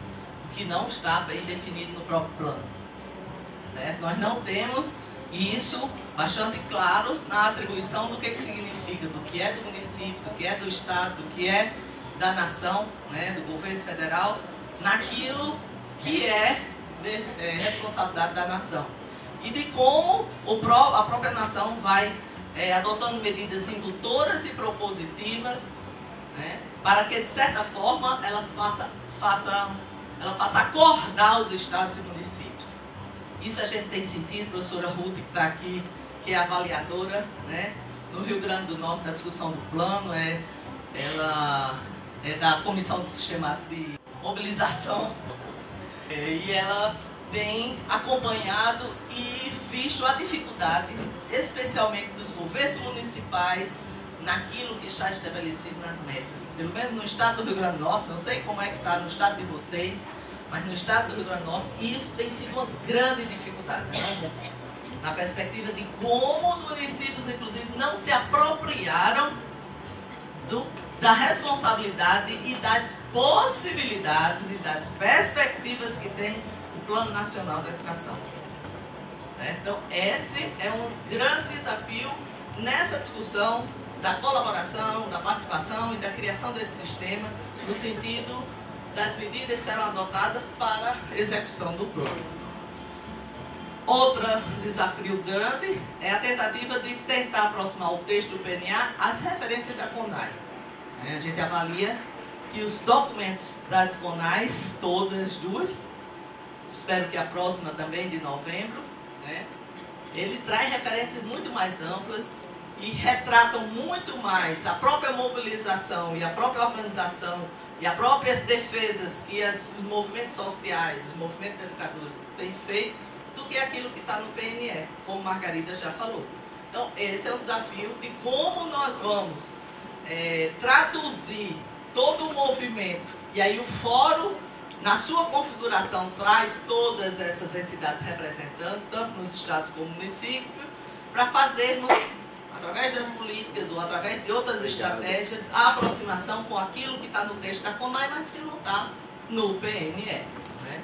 o que não está bem definido no próprio plano. Certo? Nós não temos isso bastante claro na atribuição do que significa, do que é do município, do que é do estado, do que é da nação, né, do governo federal, naquilo que é responsabilidade da nação. E de como a própria nação vai adotando medidas indutoras e propositivas, né, para que, de certa forma, ela faça acordar os estados e municípios. Isso a gente tem sentido, a professora Ruth, que está aqui, que é avaliadora, né, no Rio Grande do Norte, da discussão do plano, ela é da Comissão de Sistema de Mobilização, e ela tem acompanhado e visto a dificuldade, especialmente dos governos municipais, naquilo que está estabelecido nas metas. Pelo menos no estado do Rio Grande do Norte, não sei como é que está no estado de vocês, mas no estado do Rio Grande do Norte, isso tem sido uma grande dificuldade, né? Na perspectiva de como os municípios, inclusive, não se apropriaram da responsabilidade e das possibilidades e das perspectivas que tem o Plano Nacional da Educação. Então, esse é um grande desafio nessa discussão da colaboração, da participação e da criação desse sistema, no sentido das medidas que serão adotadas para a execução do plano. Outro desafio grande é a tentativa de tentar aproximar o texto do PNA às referências da CONAI. A gente avalia que os documentos das CONAIs, todas duas, espero que a próxima também, de novembro, né, ele traz referências muito mais amplas e retratam muito mais a própria mobilização e a própria organização e as próprias defesas que os movimentos sociais, os movimentos educadores têm feito, do que aquilo que está no PNE, como Margarida já falou. Então, esse é o desafio de como nós vamos traduzir todo o movimento. E aí o fórum, na sua configuração, traz todas essas entidades representando, tanto nos estados como no município, para fazermos, através das políticas ou através de outras estratégias, a aproximação com aquilo que está no texto da CONAI, mas que não está no PNE. Né?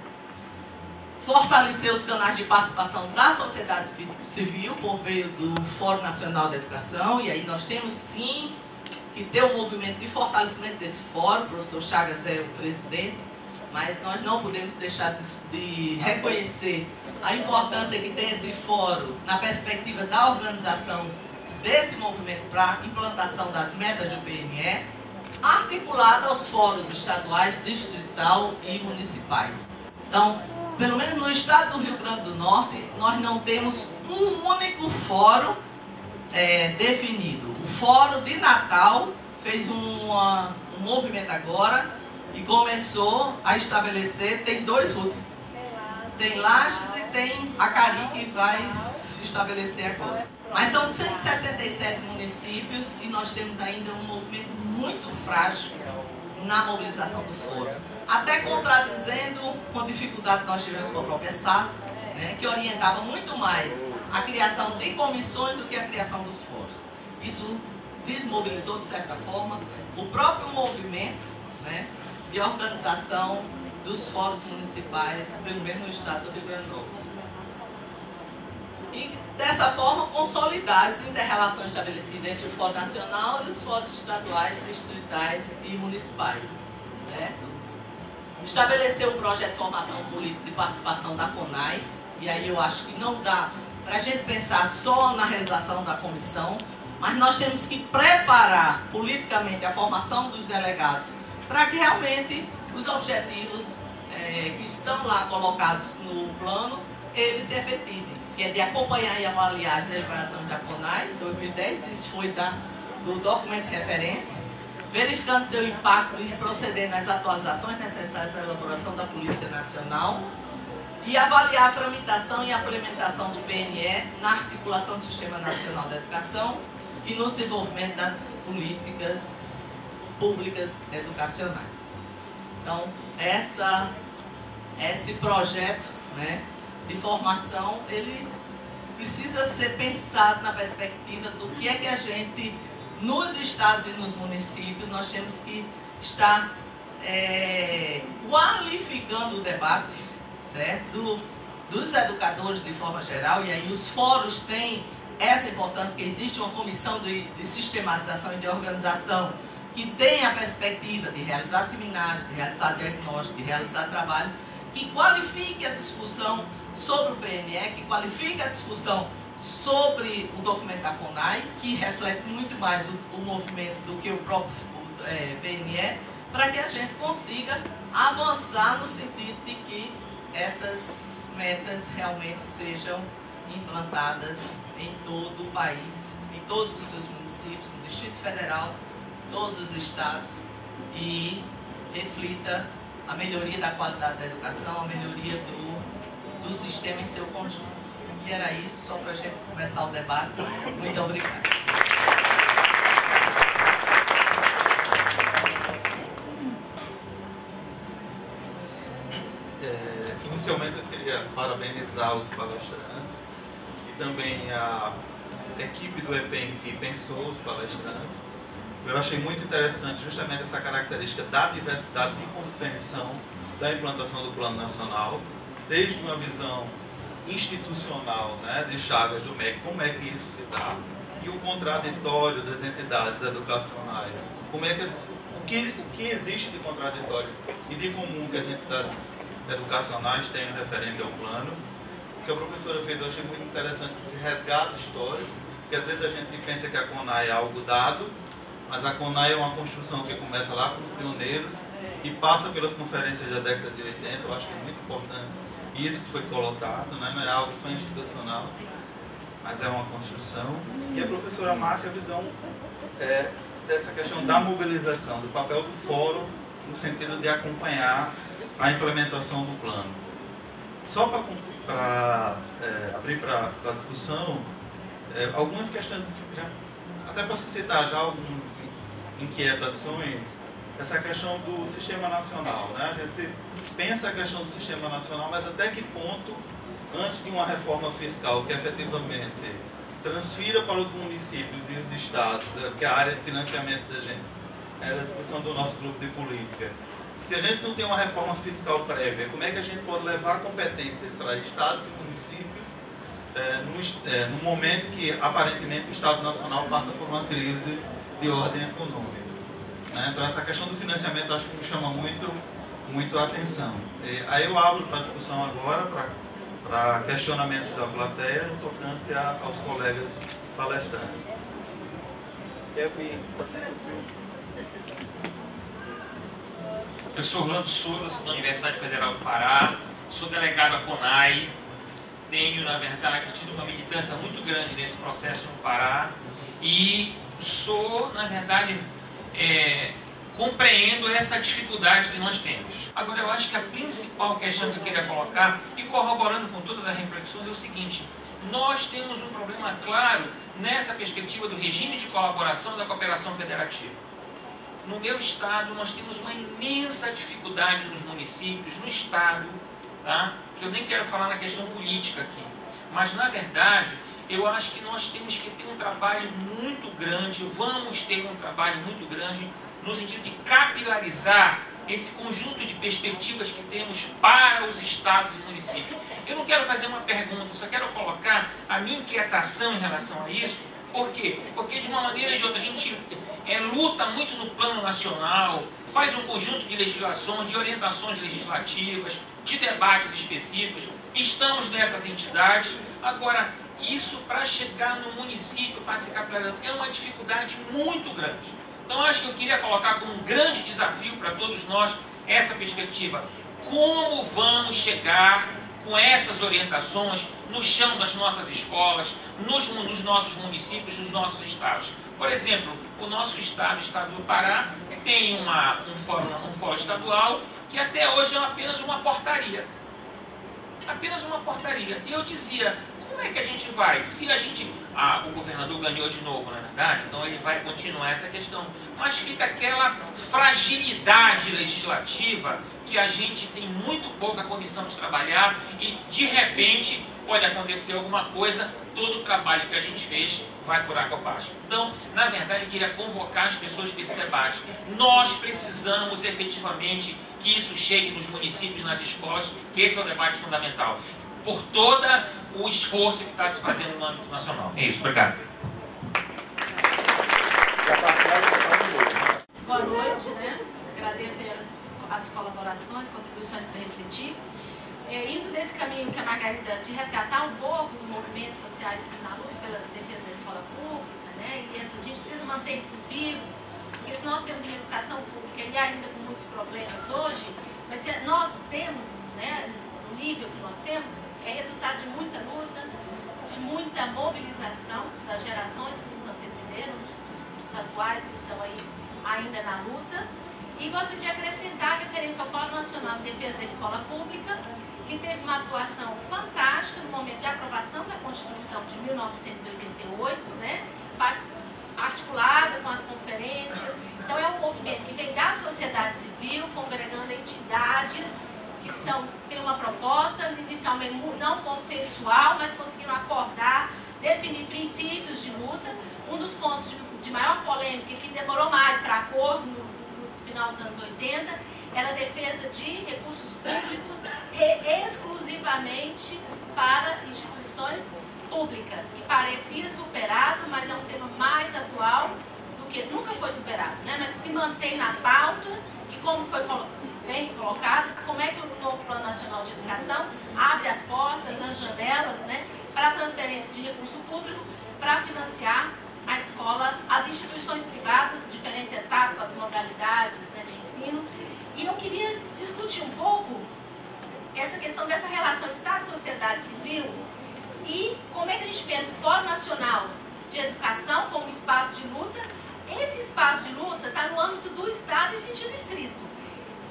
Fortalecer os canais de participação da sociedade civil por meio do Fórum Nacional da Educação, e aí nós temos sim que ter um movimento de fortalecimento desse fórum. O professor Chagas é o presidente, mas nós não podemos deixar de reconhecer a importância que tem esse fórum na perspectiva da organização desse movimento para a implantação das metas do PNE, articulado aos fóruns estaduais, distrital e municipais. Então, pelo menos no estado do Rio Grande do Norte, nós não temos um único fórum definido. O Fórum de Natal fez um movimento agora e começou a estabelecer, tem dois grupos. Tem Lages e tem Acari, que vai se estabelecer agora. Mas são 167 municípios e nós temos ainda um movimento muito frágil na mobilização do fórum. Até contradizendo com a dificuldade que nós tivemos com a própria SAS, né, que orientava muito mais a criação de comissões do que a criação dos fóruns. Isso desmobilizou, de certa forma, o próprio movimento, né, de organização dos fóruns municipais, pelo menos no estado do Rio Grande do Norte. E, dessa forma, consolidar as inter-relações estabelecidas entre o Fórum Nacional e os fóruns estaduais, distritais e municipais. Certo? Estabelecer um projeto de formação política de participação da CONAI, e aí eu acho que não dá para a gente pensar só na realização da comissão, mas nós temos que preparar politicamente a formação dos delegados para que realmente os objetivos que estão lá colocados no plano, eles se efetivem, que é de acompanhar e avaliar a deliberação da CONAI 2010, isso foi do documento de referência, verificando seu impacto e proceder nas atualizações necessárias para a elaboração da política nacional e avaliar a tramitação e a implementação do PNE na articulação do Sistema Nacional da Educação e no desenvolvimento das políticas públicas educacionais. Então, esse projeto, né, de formação, ele precisa ser pensado na perspectiva do que é que a gente, nos estados e nos municípios, nós temos que estar qualificando o debate, certo? Dos educadores de forma geral, e aí os fóruns têm essa importância, porque existe uma comissão de sistematização e de organização que tem a perspectiva de realizar seminários, de realizar diagnósticos, de realizar trabalhos que qualifique a discussão sobre o PNE, que qualifique a discussão sobre o documento da CONAI, que reflete muito mais o movimento do que o próprio PNE, para que a gente consiga avançar no sentido de que essas metas realmente sejam implantadas em todo o país, em todos os seus municípios, no Distrito Federal, todos os estados, e reflita a melhoria da qualidade da educação, a melhoria do sistema em seu conjunto. E era isso, só para a gente começar o debate. Muito obrigada. Inicialmente eu queria parabenizar os palestrantes e também a equipe do EPEN que pensou os palestrantes. Eu achei muito interessante justamente essa característica da diversidade de compreensão da implantação do Plano Nacional, desde uma visão institucional, né, de chagas do MEC, como é que isso se dá, e o contraditório das entidades educacionais, o que existe de contraditório e de comum que as entidades educacionais têm referente ao plano. O que a professora fez eu achei muito interessante, esse resgate histórico, porque às vezes a gente pensa que a CONAI é algo dado, mas a CONAI é uma construção que começa lá com os pioneiros e passa pelas conferências da década de 80, eu acho que é muito importante isso que foi colocado, né? Não é algo só institucional, mas é uma construção. E a professora Márcia, a visão dessa questão da mobilização, do papel do fórum, no sentido de acompanhar a implementação do plano. Só para abrir para a discussão, algumas questões, até posso citar já algumas inquietações, essa questão do sistema nacional, né? A gente pensa a questão do sistema nacional, mas até que ponto, antes de uma reforma fiscal que efetivamente transfira para os municípios e os estados, que é a área de financiamento da gente, é a discussão do nosso grupo de política, se a gente não tem uma reforma fiscal prévia, como é que a gente pode levar competências para estados e municípios num momento que aparentemente o Estado Nacional passa por uma crise de ordem econômica? Então essa questão do financiamento acho que me chama muito a atenção. Aí eu abro para a discussão agora, para questionamentos da plateia, no tocante aos colegas palestrantes. Eu sou Orlando Souza, sou da Universidade Federal do Pará, sou delegado à CONAI, tenho, na verdade, tido uma militância muito grande nesse processo no Pará e sou, na verdade, compreendo essa dificuldade que nós temos. Agora, eu acho que a principal questão que eu queria colocar, e corroborando com todas as reflexões, é o seguinte: nós temos um problema claro nessa perspectiva do regime de colaboração da cooperação federativa. No meu estado, nós temos uma imensa dificuldade nos municípios, no estado, tá? Que eu nem quero falar na questão política aqui, mas, na verdade, eu acho que nós temos que ter um trabalho muito grande, vamos ter um trabalho muito grande no sentido de capilarizar esse conjunto de perspectivas que temos para os estados e municípios. Eu não quero fazer uma pergunta, só quero colocar a minha inquietação em relação a isso. Por quê? Porque de uma maneira ou de outra a gente luta muito no plano nacional, faz um conjunto de legislações, de orientações legislativas, de debates específicos, estamos nessas entidades. Agora, isso para chegar no município, para se capilarizar, é uma dificuldade muito grande. Então acho que eu queria colocar como um grande desafio para todos nós essa perspectiva. Como vamos chegar com essas orientações no chão das nossas escolas, nos nossos municípios, nos nossos estados? Por exemplo, o nosso estado, o estado do Pará, tem um fórum estadual que até hoje é apenas uma portaria. Apenas uma portaria. E eu dizia, como é que a gente vai? Se a gente... o governador ganhou de novo, na verdade, então ele vai continuar essa questão. Mas fica aquela fragilidade legislativa que a gente tem muito pouca condição de trabalhar e, de repente, pode acontecer alguma coisa, todo o trabalho que a gente fez vai por água abaixo. Então, na verdade, eu queria convocar as pessoas para esse debate. Nós precisamos, efetivamente, que isso chegue nos municípios, nas escolas, que esse é o debate fundamental. Por todo o esforço que está se fazendo no âmbito nacional. É isso, obrigado. Boa noite, né? Agradeço as colaborações, contribuições para refletir. Indo desse caminho que a Margarida, de resgatar um pouco os movimentos sociais na luta pela defesa da escola pública, né? E a gente precisa manter isso vivo, porque se nós temos uma educação pública e ainda com muitos problemas hoje, mas se nós temos, né, no nível que nós temos, é resultado de muita luta, de muita mobilização das gerações que nos antecederam, dos atuais que estão aí ainda na luta. E gostaria de acrescentar a referência ao Fórum Nacional de Defesa da Escola Pública, que teve uma atuação fantástica no momento de aprovação da Constituição de 1988, né? Articulada com as conferências. Então é um movimento que vem da sociedade civil, congregando entidades que têm uma proposta, inicialmente não consensual, mas conseguiram acordar, definir princípios de luta. Um dos pontos de maior polêmica e que demorou mais para acordo no final dos anos 80 era a defesa de recursos públicos exclusivamente para instituições públicas, que parecia superado, mas é um tema mais atual do que nunca foi superado, né? Mas que se mantém na pauta e como foi bem colocado, como é que o novo Plano Nacional de Educação abre as portas, as janelas, né, para a transferência de recurso público para financiar a escola, as instituições privadas, diferentes etapas, modalidades, né, de ensino. E eu queria discutir um pouco essa questão dessa relação Estado-sociedade civil e como é que a gente pensa o Fórum Nacional de Educação como espaço de luta. Esse espaço de luta está no âmbito do Estado em sentido estrito.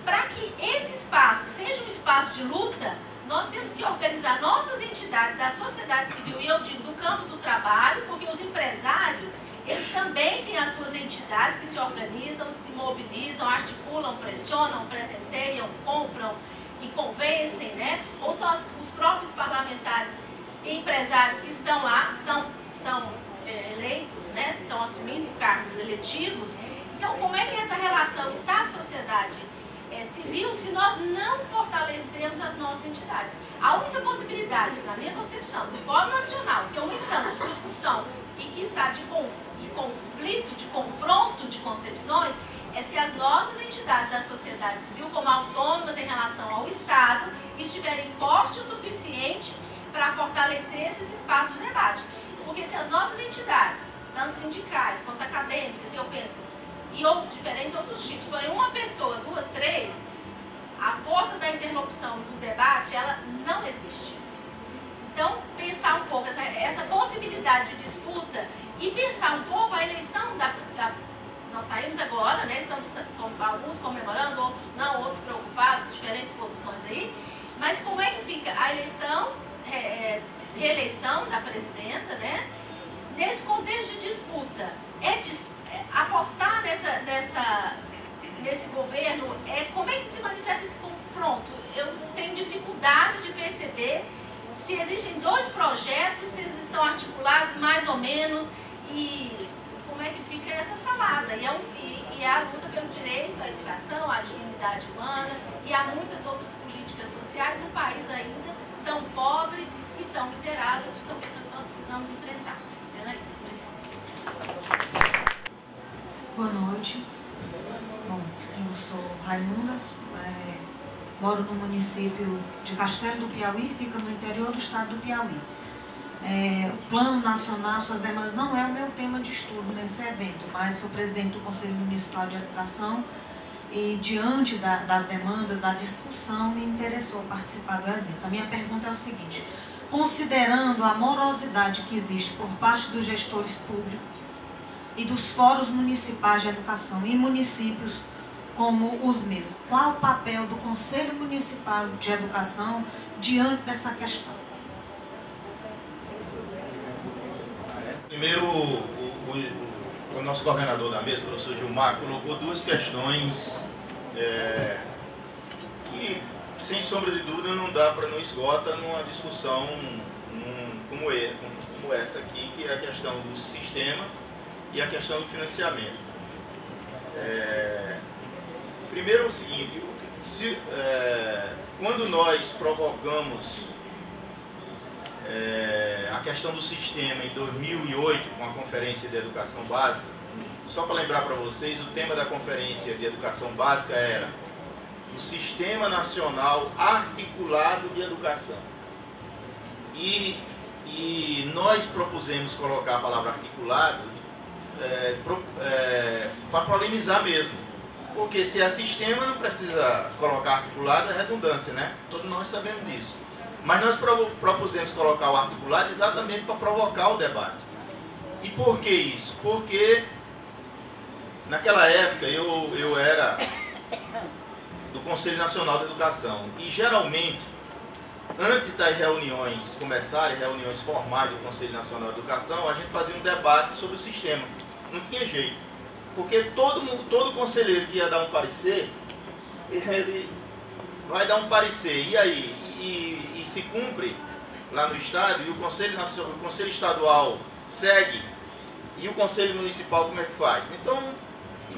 Para que esse espaço seja um espaço de luta, nós temos que organizar nossas entidades da sociedade civil, e eu digo do campo do trabalho, porque os empresários, eles também têm as suas entidades que se organizam, se mobilizam, articulam, pressionam, presenteiam, compram e convencem, né? Ou são os próprios parlamentares e empresários que estão lá, são eleitos, né? Estão assumindo cargos eletivos. Então, como é que essa relação Estado-sociedade civil, se nós não fortalecemos as nossas entidades? A única possibilidade, na minha concepção, do Fórum Nacional ser uma instância de discussão e que está de conflito, de confronto de concepções, é se as nossas entidades da sociedade civil, como autônomas em relação ao Estado, estiverem fortes o suficiente para fortalecer esses espaços de debate. Porque se as nossas entidades, tanto sindicais quanto acadêmicas, eu penso, e diferentes outros tipos, forem uma pessoa, duas, três, a força da interlocução e do debate, ela não existe. Então, pensar um pouco essa possibilidade de disputa e pensar um pouco a eleição nós saímos agora, né? Estamos alguns comemorando, outros não, outros preocupados, diferentes posições aí, mas como é que fica a eleição, reeleição da presidenta, né? Nesse contexto de disputa, apostar nesse governo, como é que se manifesta esse confronto? Eu tenho dificuldade de perceber se existem dois projetos, se eles estão articulados mais ou menos, e como é que fica essa salada. E a luta pelo direito à educação, à dignidade humana, e há muitas outras políticas sociais no país ainda tão pobre e tão miserável, que são questões que nós precisamos enfrentar. Boa noite. Bom, eu sou Raimunda, moro no município de Castelo do Piauí, fica no interior do estado do Piauí. O Plano Nacional, suas demandas, não é o meu tema de estudo nesse evento, mas sou presidente do Conselho Municipal de Educação e, diante das demandas, da discussão, me interessou participar do evento. A minha pergunta é o seguinte: considerando a morosidade que existe por parte dos gestores públicos e dos fóruns municipais de educação em municípios como os meus, qual o papel do Conselho Municipal de Educação diante dessa questão? Primeiro, o nosso coordenador da mesa, o professor Gilmar, colocou duas questões que, sem sombra de dúvida, não dá para não esgota numa discussão como essa aqui, que é a questão do sistema e a questão do financiamento. Primeiro é o seguinte: quando nós provocamos a questão do sistema em 2008, com a Conferência de Educação Básica, só para lembrar para vocês, o tema da Conferência de Educação Básica era o Sistema Nacional Articulado de Educação. E nós propusemos colocar a palavra articulado para polemizar mesmo. Porque se é sistema, não precisa colocar articulado, é redundância, né? Todos nós sabemos disso. Mas nós propusemos colocar o articulado exatamente para provocar o debate. E por que isso? Porque naquela época eu era do Conselho Nacional de Educação. E geralmente, antes das reuniões começarem, reuniões formais do Conselho Nacional de Educação, a gente fazia um debate sobre o sistema. Não tinha jeito. Porque todo conselheiro que ia dar um parecer, ele vai dar um parecer. E aí? E se cumpre lá no Estado, e o Conselho Estadual segue, e o Conselho Municipal como é que faz? Então,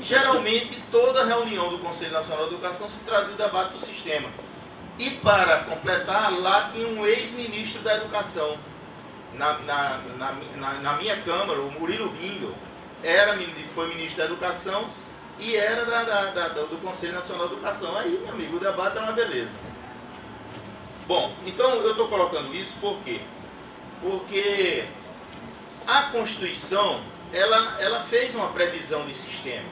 geralmente, toda reunião do Conselho Nacional de Educação se trazia o debate do sistema. E para completar, lá tinha um ex-ministro da Educação. Na minha Câmara, o Murilo Ringo, foi ministro da Educação e era do Conselho Nacional de Educação. Aí, meu amigo, o debate era uma beleza. Bom, então eu estou colocando isso por quê? Porque a Constituição, ela fez uma previsão de sistema.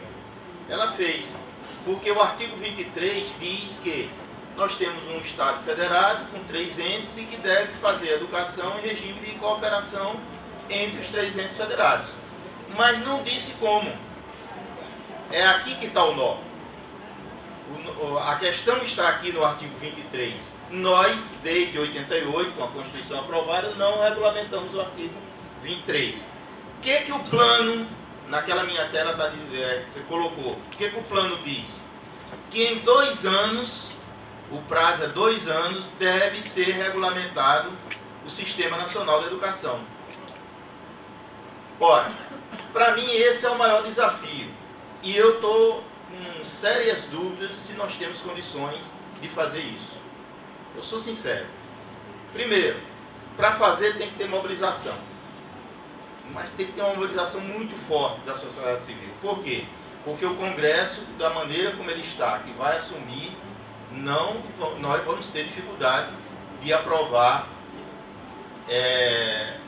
Ela fez, porque o artigo 23 diz que nós temos um Estado federado com 3 entes e que deve fazer educação em regime de cooperação entre os 3 entes federados. Mas não disse como. É aqui que está o nó. A questão está aqui no artigo 23. Nós, desde 88, com a Constituição aprovada, não regulamentamos o artigo 23. O que o plano, naquela minha tela você colocou, o que o plano diz? Que em 2 anos, o prazo é 2 anos, deve ser regulamentado o Sistema Nacional de Educação. Ora, para mim esse é o maior desafio. E eu estou com sérias dúvidas se nós temos condições de fazer isso. Eu sou sincero. Primeiro, para fazer tem que ter mobilização. Mas tem que ter uma mobilização muito forte da sociedade civil. Por quê? Porque o Congresso, da maneira como ele está, que vai assumir, nós vamos ter dificuldade de aprovar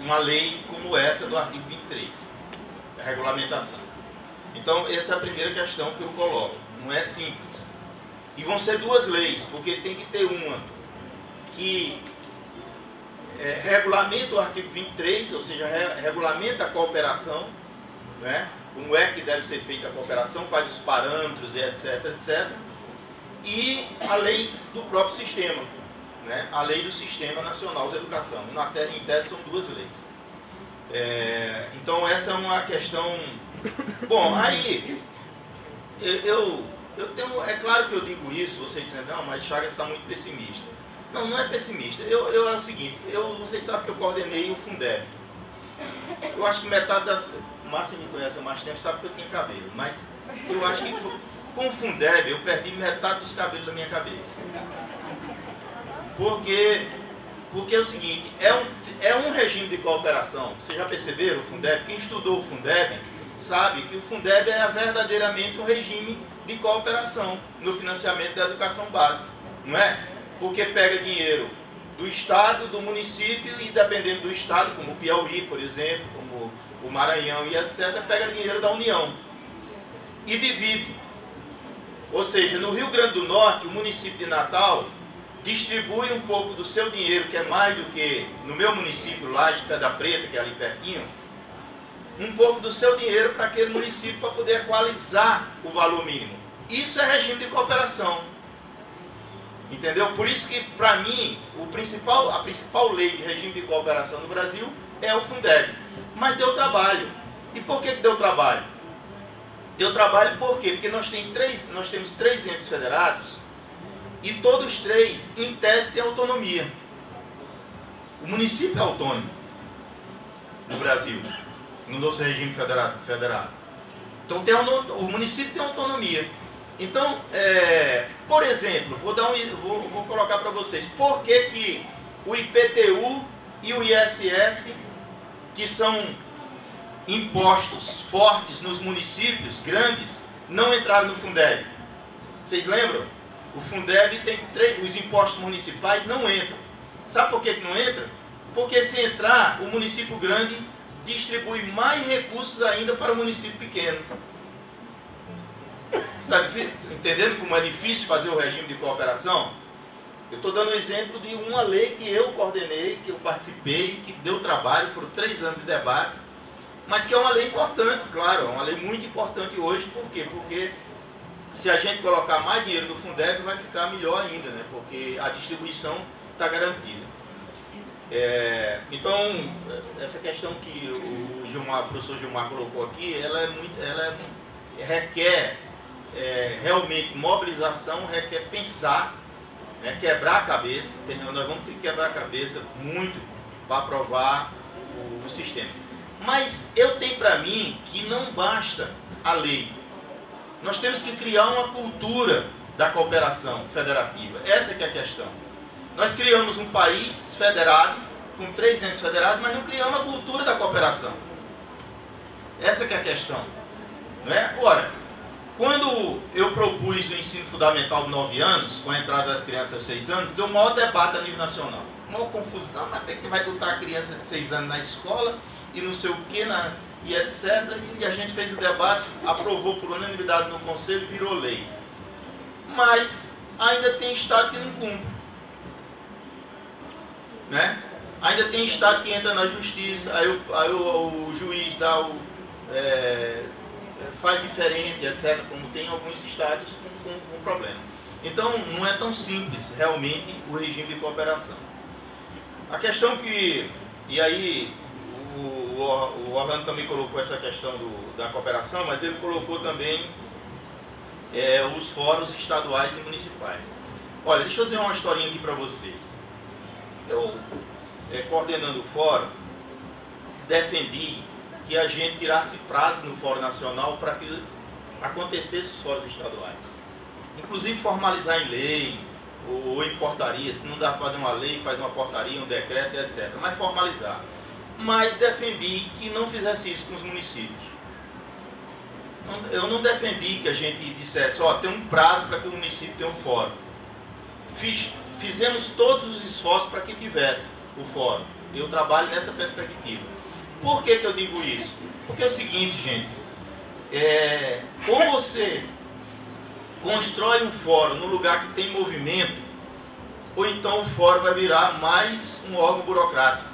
uma lei como essa do artigo 23, a regulamentação. Então, essa é a primeira questão que eu coloco. Não é simples. E vão ser 2 leis, porque tem que ter uma que regulamenta o artigo 23, ou seja, regulamenta a cooperação, né? Como é que deve ser feita a cooperação, quais os parâmetros, etc, etc. E a lei do próprio sistema, né? A lei do Sistema Nacional de Educação. Em tese são 2 leis. Então essa é uma questão... Bom, aí eu tenho... É claro que eu digo isso, você dizendo, não, mas Chagas está muito pessimista. Não é pessimista. É o seguinte, vocês sabem que eu coordenei o Fundeb. Eu acho que metade das... Márcia me conhece há mais tempo, sabe que eu tinha cabelo. Mas eu acho que com o Fundeb eu perdi metade dos cabelos da minha cabeça. Porque é o seguinte, é um regime de cooperação. Vocês já perceberam o Fundeb? Quem estudou o Fundeb sabe que o Fundeb é verdadeiramente um regime de cooperação no financiamento da educação básica. Não é? Porque pega dinheiro do estado, do município e dependendo do estado, como o Piauí, por exemplo, como o Maranhão e etc., pega dinheiro da União e divide. Ou seja, no Rio Grande do Norte, o município de Natal distribui um pouco do seu dinheiro, que é mais do que no meu município, Laje, Pedra Preta, que é ali pertinho, um pouco do seu dinheiro para aquele município para poder equalizar o valor mínimo. Isso é regime de cooperação. Entendeu? Por isso que, para mim, a principal lei de regime de cooperação no Brasil é o Fundeb. Mas deu trabalho. E por que deu trabalho? Deu trabalho por quê? Porque nós temos 3 entes federados e todos 3, em tese, têm autonomia. O município é autônomo no Brasil, no nosso regime federado. Então, o município tem autonomia. Então, por exemplo, vou colocar para vocês, por que o IPTU e o ISS, que são impostos fortes nos municípios grandes, não entraram no Fundeb? Vocês lembram? O Fundeb tem os impostos municipais não entram. Sabe por que não entra? Porque se entrar, o município grande distribui mais recursos ainda para o município pequeno. Está entendendo como é difícil fazer o regime de cooperação? Eu estou dando um exemplo de uma lei que eu coordenei, que eu participei, que deu trabalho, foram 3 anos de debate, mas que é uma lei importante, claro, é uma lei muito importante hoje. Por quê? Porque se a gente colocar mais dinheiro no Fundeb, vai ficar melhor ainda, né? Porque a distribuição está garantida. Então, essa questão que o professor Gilmar colocou aqui, ela requer realmente mobilização, requer pensar, quebrar a cabeça, entendeu? Nós vamos ter que quebrar a cabeça muito para aprovar o sistema. Mas eu tenho para mim que não basta a lei. Nós temos que criar uma cultura da cooperação federativa. Essa que é a questão. Nós criamos um país federado, com 3 entes federados, mas não criamos a cultura da cooperação. Essa que é a questão. Não é? Ora, quando eu propus o ensino fundamental de 9 anos, com a entrada das crianças aos 6 anos, deu o maior debate a nível nacional. Maior confusão, mas tem que vai botar a criança de 6 anos na escola e não sei o que, e etc. E a gente fez o debate, aprovou por unanimidade no Conselho e virou lei. Mas ainda tem estado que não cumpre. Né? Ainda tem estado que entra na justiça, aí o juiz faz diferente, etc. Como tem alguns estados com problema. Então não é tão simples realmente o regime de cooperação. A questão que, e aí o Orlando também colocou essa questão da cooperação, mas ele colocou também os fóruns estaduais e municipais. Olha, deixa eu dizer uma historinha aqui para vocês. Eu, coordenando o fórum, defendi que a gente tirasse prazo no Fórum Nacional para que acontecesse os fóruns estaduais. Inclusive formalizar em lei ou em portaria, se não dá para fazer uma lei, faz uma portaria, um decreto, etc. Mas formalizar. Mas defendi que não fizesse isso com os municípios. Eu não defendi que a gente dissesse, tem um prazo para que o município tenha um fórum. Fizemos todos os esforços para que tivesse o fórum. Eu trabalho nessa perspectiva. Por que eu digo isso? Porque é o seguinte, gente, ou você constrói um fórum no lugar que tem movimento, ou então o fórum vai virar mais um órgão burocrático.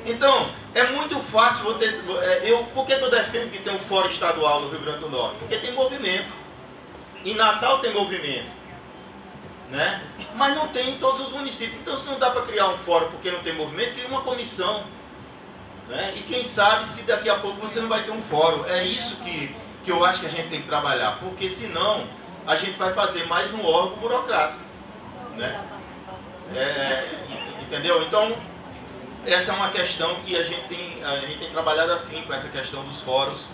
Então, é muito fácil por que eu defendo que tem um fórum estadual no Rio Grande do Norte? Porque tem movimento. Em Natal tem movimento. Né? Mas não tem em todos os municípios. Então, se não dá para criar um fórum porque não tem movimento, cria uma comissão. Né? E quem sabe se daqui a pouco você não vai ter um fórum. É isso que eu acho que a gente tem que trabalhar. Porque senão a gente vai fazer mais um órgão burocrático. Né? Entendeu? Então, essa é uma questão que a gente tem trabalhado assim, com essa questão dos fóruns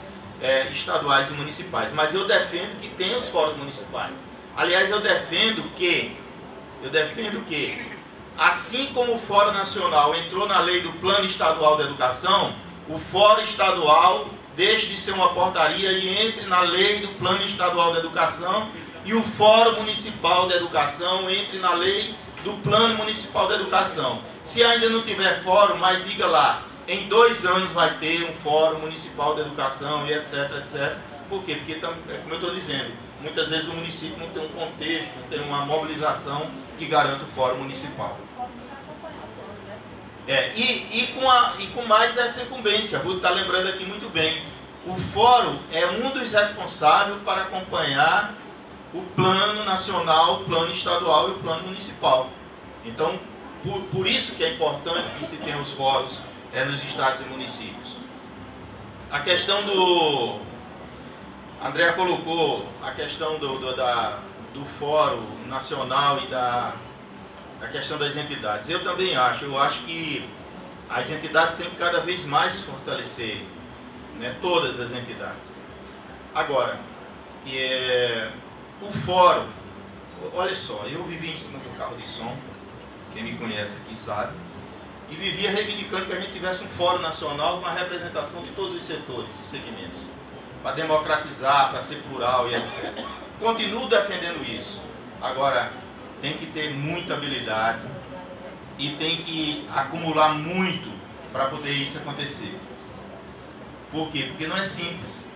estaduais e municipais. Mas eu defendo que tenha os fóruns municipais. Aliás, eu defendo que, assim como o Fórum Nacional entrou na lei do Plano Estadual de Educação, o Fórum Estadual deixe de ser uma portaria e entre na lei do Plano Estadual de Educação, e o Fórum Municipal de Educação entre na lei do Plano Municipal de Educação. Se ainda não tiver fórum, mas diga lá, em 2 anos vai ter um fórum municipal de educação e etc, etc. Por quê? Porque, como eu estou dizendo, muitas vezes o município não tem um contexto, não tem uma mobilização que garanta o fórum municipal. E com mais essa incumbência, Ruth está lembrando aqui muito bem, o fórum é um dos responsáveis para acompanhar o plano nacional, o plano estadual e o plano municipal. Então, por isso que é importante que se tenha os fóruns nos estados e municípios. A questão do... A Andréa colocou a questão do fórum nacional e da questão das entidades. Eu também acho, que as entidades têm que cada vez mais se fortalecer, né, todas as entidades. Agora, o fórum, olha só, eu vivi em cima do carro de som, quem me conhece aqui sabe, e vivia reivindicando que a gente tivesse um fórum nacional com a representação de todos os setores e segmentos, para democratizar, para ser plural e etc. Continuo defendendo isso. Agora, tem que ter muita habilidade e tem que acumular muito para poder isso acontecer. Por quê? Porque não é simples.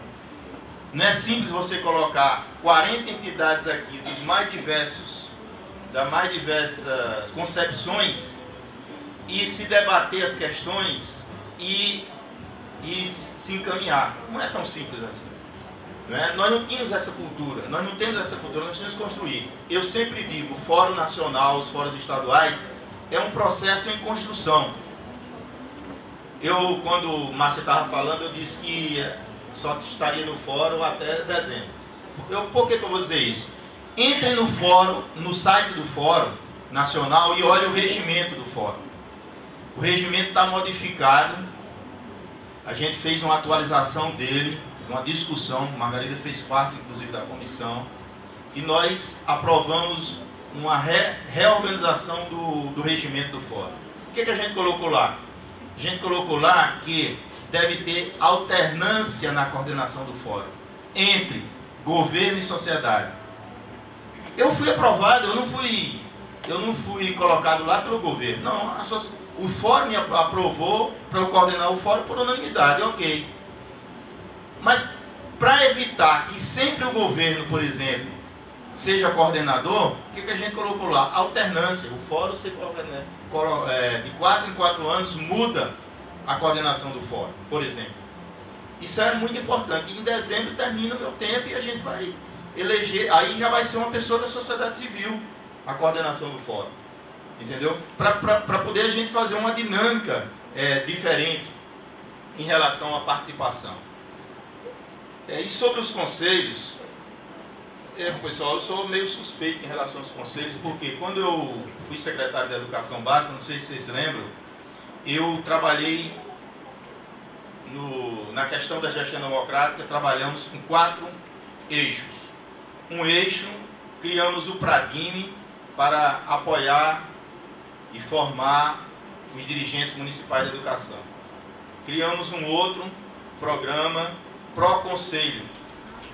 Não é simples você colocar 40 entidades aqui dos mais diversos, das mais diversas concepções e se debater as questões e se encaminhar. Não é tão simples assim. Não é? Nós não tínhamos essa cultura, nós temos que construir. Eu sempre digo, o Fórum Nacional, os fóruns estaduais, é um processo em construção. Quando o Márcio estava falando, eu disse que só estaria no fórum até dezembro. Por que eu vou dizer isso? Entre no fórum, no site do Fórum Nacional e olhe o regimento do fórum. O regimento está modificado, a gente fez uma atualização dele, uma discussão, Margarida fez parte inclusive da comissão, e nós aprovamos uma reorganização do regimento do fórum. O que a gente colocou lá? A gente colocou lá que deve ter alternância na coordenação do fórum entre governo e sociedade. Eu fui aprovado, eu não fui colocado lá pelo governo, não, o fórum me aprovou para eu coordenar o fórum por unanimidade, ok. Mas para evitar que sempre o governo, por exemplo, seja coordenador, o que a gente colocou lá? Alternância. O fórum, de 4 em 4 anos, muda a coordenação do fórum, por exemplo. Isso é muito importante. Em dezembro termina o meu tempo e a gente vai eleger, aí já vai ser uma pessoa da sociedade civil, a coordenação do fórum. Entendeu? Para poder a gente fazer uma dinâmica diferente em relação à participação. E sobre os conselhos, pessoal, eu sou meio suspeito em relação aos conselhos, porque quando eu fui secretário de Educação Básica, não sei se vocês lembram, eu trabalhei na questão da gestão democrática, trabalhamos com 4 eixos. Um eixo, criamos o Pradime para apoiar e formar os dirigentes municipais de educação. Criamos um outro programa, Pró-Conselho,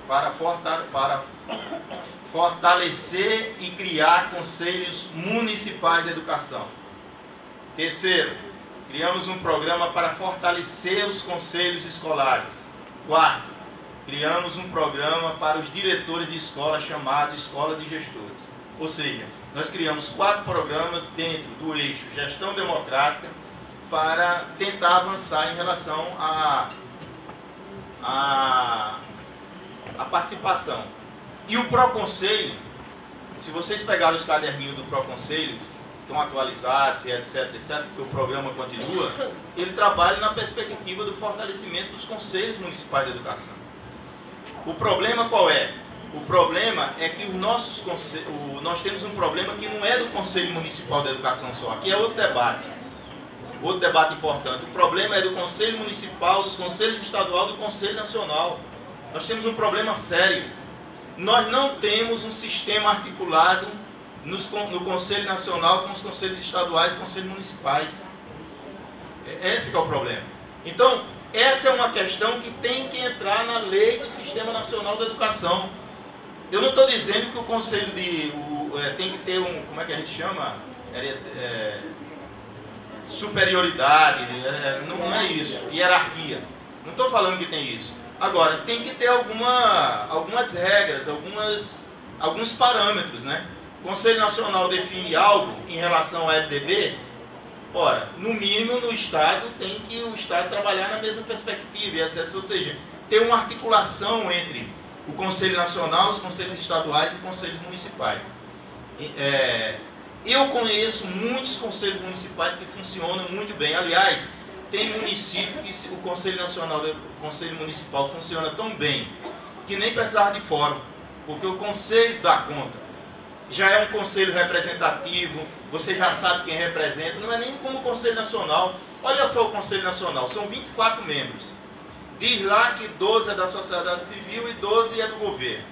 para fortalecer e criar conselhos municipais de educação. Terceiro, criamos um programa para fortalecer os conselhos escolares. Quarto, criamos um programa para os diretores de escola chamado Escola de Gestores. Ou seja, nós criamos 4 programas dentro do eixo Gestão Democrática para tentar avançar em relação à participação. E o Pró-Conselho, se vocês pegarem os caderninhos do Pró-Conselho, estão atualizados, etc, porque o programa continua, ele trabalha na perspectiva do fortalecimento dos conselhos municipais de educação. O problema qual é? O problema é que nós temos um problema que não é do Conselho Municipal de Educação só. Aqui é outro debate importante. O problema é do Conselho Municipal, dos Conselhos Estadual e do Conselho Nacional. Nós temos um problema sério. Nós não temos um sistema articulado no Conselho Nacional com os Conselhos Estaduais e Conselhos Municipais. Esse que é o problema. Então, essa é uma questão que tem que entrar na lei do Sistema Nacional de Educação. Eu não estou dizendo que o Conselho tem que ter como é que a gente chama? superioridade, não é isso, hierarquia. Não estou falando que tem isso. Agora, tem que ter algumas regras, alguns parâmetros, né? O Conselho Nacional define algo em relação ao LDB. Ora, no mínimo no Estado tem que o Estado trabalhar na mesma perspectiva, etc. Ou seja, ter uma articulação entre o Conselho Nacional, os Conselhos Estaduais e Conselhos Municipais. Eu conheço muitos Conselhos Municipais que funcionam muito bem. Aliás, tem município que o Conselho Nacional, o Conselho Municipal funciona tão bem que nem precisava de fórum, porque o Conselho dá conta. Já é um conselho representativo, você já sabe quem representa, não é nem como o Conselho Nacional. Olha só o Conselho Nacional, são 24 membros. Diz lá que 12 é da sociedade civil e 12 é do governo.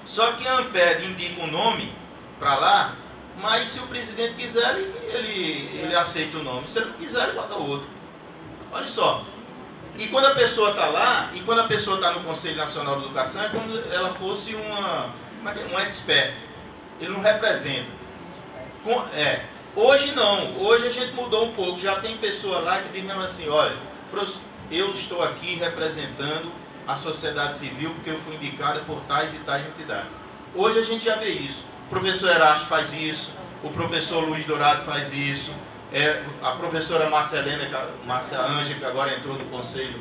Só que a ANPED indica um nome para lá, mas se o presidente quiser, ele aceita o nome. Se ele não quiser, ele bota outro. Olha só. E quando a pessoa está lá, e quando a pessoa está no Conselho Nacional de Educação, é como se ela fosse um expert. Ele não representa. Hoje não. Hoje a gente mudou um pouco. Já tem pessoa lá que diz mesmo assim, olha, eu estou aqui representando a sociedade civil porque eu fui indicada por tais e tais entidades. Hoje a gente já vê isso. O professor Erasto faz isso, o professor Luiz Dourado faz isso, a professora Márcia Ângela, que agora entrou no conselho,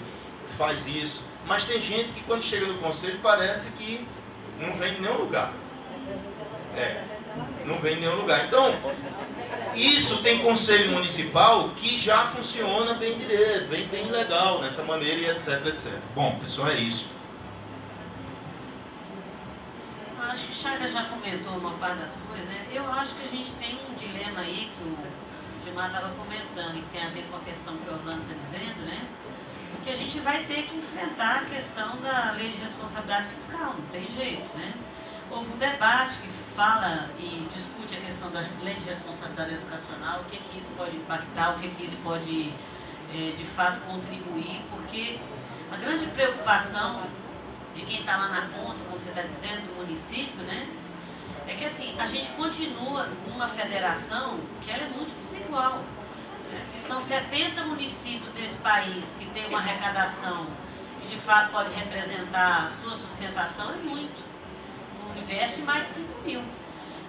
faz isso. Mas tem gente que quando chega no conselho parece que não vem de nenhum lugar. Não vem de nenhum lugar. Então, isso tem conselho municipal que já funciona bem direito, bem legal, dessa maneira e etc, etc. Bom, pessoal, é isso. Acho que o Chaga já comentou uma parte das coisas, né? Eu acho que a gente tem um dilema aí que o Gilmar estava comentando e que tem a ver com a questão que o Orlando está dizendo, né? Que a gente vai ter que enfrentar a questão da lei de responsabilidade fiscal, não tem jeito, né? Houve um debate que fala e discute a questão da lei de responsabilidade educacional, o que isso pode impactar, o que isso pode, de fato, contribuir, porque a grande preocupação de quem está lá na ponta, como você está dizendo, do município, né? É que assim, a gente continua numa federação que ela é muito desigual. Né? Se são 70 municípios desse país que tem uma arrecadação que de fato pode representar a sua sustentação, é muito. No universo de mais de 5 mil.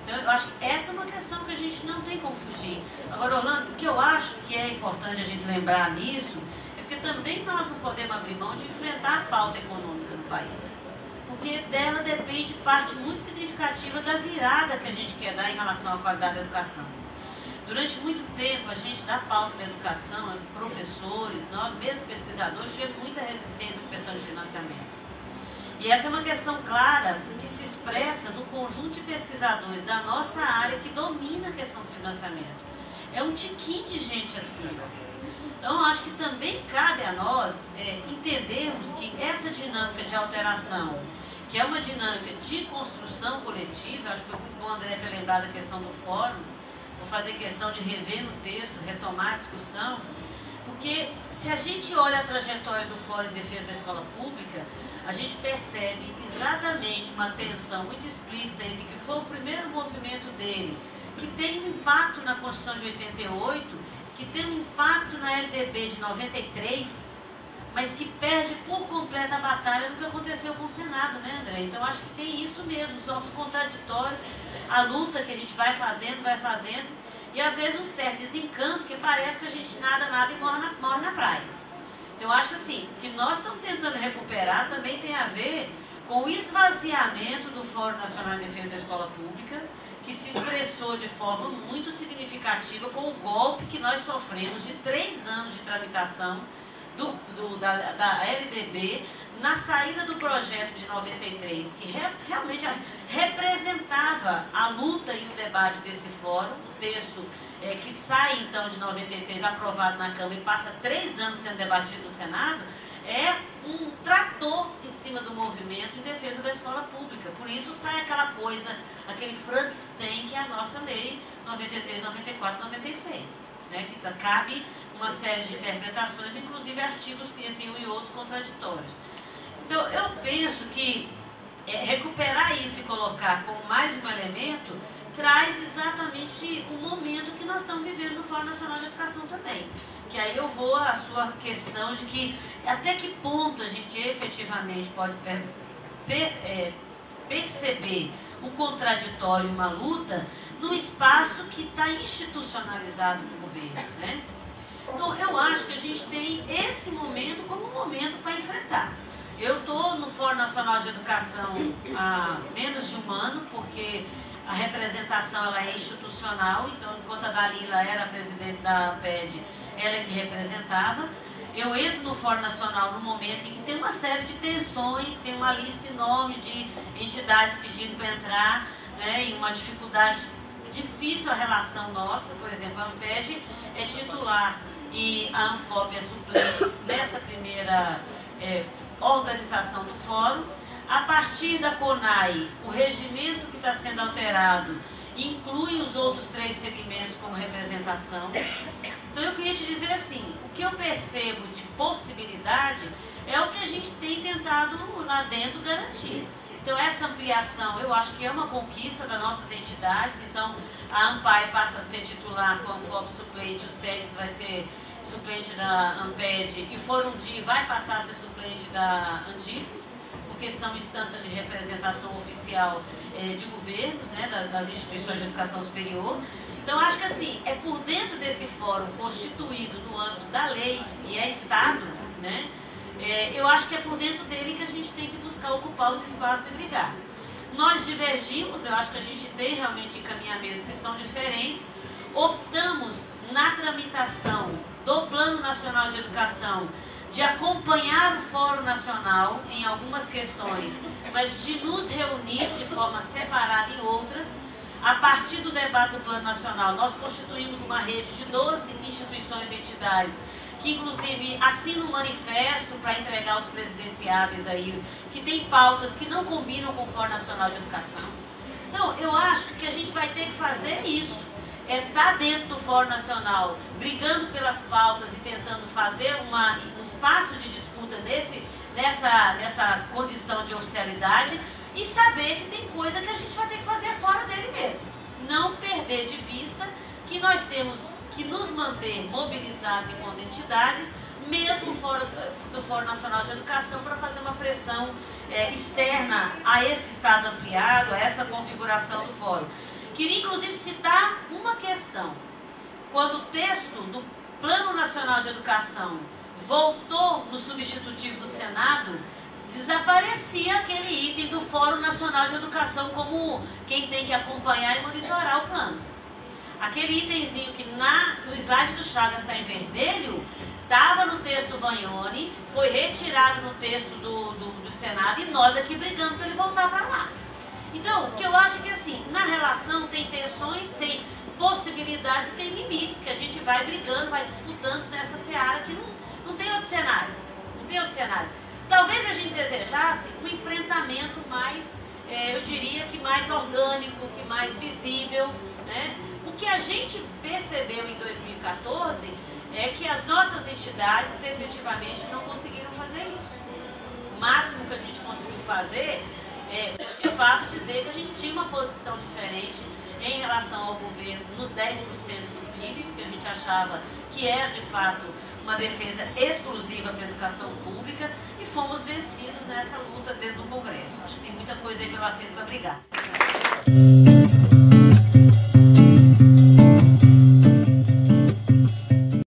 Então eu acho que essa é uma questão que a gente não tem como fugir. Agora, Orlando, o que eu acho que é importante a gente lembrar nisso é porque também nós não podemos abrir mão de enfrentar a pauta econômica no país. Porque dela depende parte muito significativa da virada que a gente quer dar em relação à qualidade da educação. Durante muito tempo, a gente da pauta da educação, professores, nós mesmos pesquisadores, tivemos muita resistência com questão de financiamento. E essa é uma questão clara que se expressa no conjunto de pesquisadores da nossa área que domina a questão do financiamento. É um tiquinho de gente acima. Então, acho que também cabe a nós entendermos que essa dinâmica de alteração, que é uma dinâmica de construção coletiva, acho que foi muito bom, André, ter lembrado a questão do fórum, vou fazer questão de rever no texto, retomar a discussão, porque se a gente olha a trajetória do Fórum em Defesa da Escola Pública, a gente percebe exatamente uma tensão muito explícita entre que foi o primeiro movimento dele, que tem um impacto na Constituição de 88, que tem um impacto na LDB de 93, mas que perde por completo a batalha no que aconteceu com o Senado, né, André? Então, acho que tem isso mesmo, são os contraditórios, a luta que a gente vai fazendo, e às vezes um certo desencanto, que parece que a gente nada e morre na praia. Eu acho assim, que nós estamos tentando recuperar também tem a ver com o esvaziamento do Fórum Nacional de Defesa da Escola Pública, que se expressou de forma muito significativa com o golpe que nós sofremos de 3 anos de tramitação da LDB na saída do projeto de 93, que realmente representava a luta e o debate desse fórum, o texto que sai então de 93, aprovado na Câmara e passa 3 anos sendo debatido no Senado, é um trator em cima do movimento em defesa da escola pública. Por isso sai aquela coisa, aquele Frankenstein que é a nossa lei 93, 94, 96, né? Que cabe uma série de interpretações, inclusive artigos que entre um e outro contraditórios. Então eu penso que recuperar isso e colocar como mais um elemento traz exatamente o momento que nós estamos vivendo no Fórum Nacional de Educação também. Que aí eu vou à sua questão de que até que ponto a gente efetivamente pode perceber o contraditório, uma luta, num espaço que está institucionalizado no governo, né? Então, eu acho que a gente tem esse momento como um momento para enfrentar. Eu estou no Fórum Nacional de Educação há menos de um ano, porque a representação ela é institucional, então, enquanto a Dalila era a presidente da ANPED, ela é que representava. Eu entro no Fórum Nacional no momento em que tem uma série de tensões, tem uma lista enorme de entidades pedindo para entrar, né, e uma dificuldade difícil a relação nossa. Por exemplo, a ANPED é titular e a ANFOP é suplente nessa primeira organização do fórum. A partir da CONAI, o regimento que está sendo alterado inclui os outros 3 segmentos como representação. Então eu queria te dizer assim, o que eu percebo de possibilidade é o que a gente tem tentado lá dentro garantir. Então essa ampliação eu acho que é uma conquista das nossas entidades. Então a ANPAE passa a ser titular com a ANFOP suplente, o SEDES vai ser suplente da ANPED e Fórum DI vai passar a ser suplente da ANDIFES, porque são instâncias de representação oficial de governos, né, das instituições de educação superior. Então, acho que assim, é por dentro desse fórum constituído no âmbito da lei, e é Estado, né, eu acho que é por dentro dele que a gente tem que buscar ocupar os espaços e brigar. Nós divergimos, eu acho que a gente tem realmente encaminhamentos que são diferentes, optamos na tramitação do Plano Nacional de Educação de acompanhar o Fórum Nacional em algumas questões, mas de nos reunir de forma separada em outras. A partir do debate do Plano Nacional, nós constituímos uma rede de 12 instituições e entidades, que inclusive assinam um manifesto para entregar aos presidenciáveis aí, que tem pautas que não combinam com o Fórum Nacional de Educação. Então, eu acho que a gente vai ter que fazer isso. Estar dentro do Fórum Nacional, brigando pelas pautas e tentando fazer um espaço de disputa nessa condição de oficialidade e saber que tem coisa que a gente vai ter que fazer fora dele mesmo. Não perder de vista que nós temos que nos manter mobilizados enquanto entidades, mesmo fora do Fórum Nacional de Educação, para fazer uma pressão externa a esse Estado ampliado, a essa configuração do Fórum. Queria, inclusive, citar uma questão. Quando o texto do Plano Nacional de Educação voltou no substitutivo do Senado, desaparecia aquele item do Fórum Nacional de Educação como quem tem que acompanhar e monitorar o plano. Aquele itemzinho que no slide do Chagas está em vermelho, estava no texto do Vagnoni, foi retirado no texto do Senado e nós aqui brigamos para ele voltar para lá. Então, o que eu acho que assim, na relação tem tensões, tem possibilidades e tem limites que a gente vai brigando, vai disputando nessa seara que não tem outro cenário. Não tem outro cenário. Talvez a gente desejasse um enfrentamento mais, eu diria que mais orgânico, que mais visível, né? O que a gente percebeu em 2014 é que as nossas entidades efetivamente não conseguiram fazer isso. O máximo que a gente conseguiu fazer de fato dizer que a gente tinha uma posição diferente em relação ao governo nos 10% do PIB, porque a gente achava que era de fato uma defesa exclusiva para a educação pública e fomos vencidos nessa luta dentro do Congresso. Acho que tem muita coisa aí pela frente para brigar.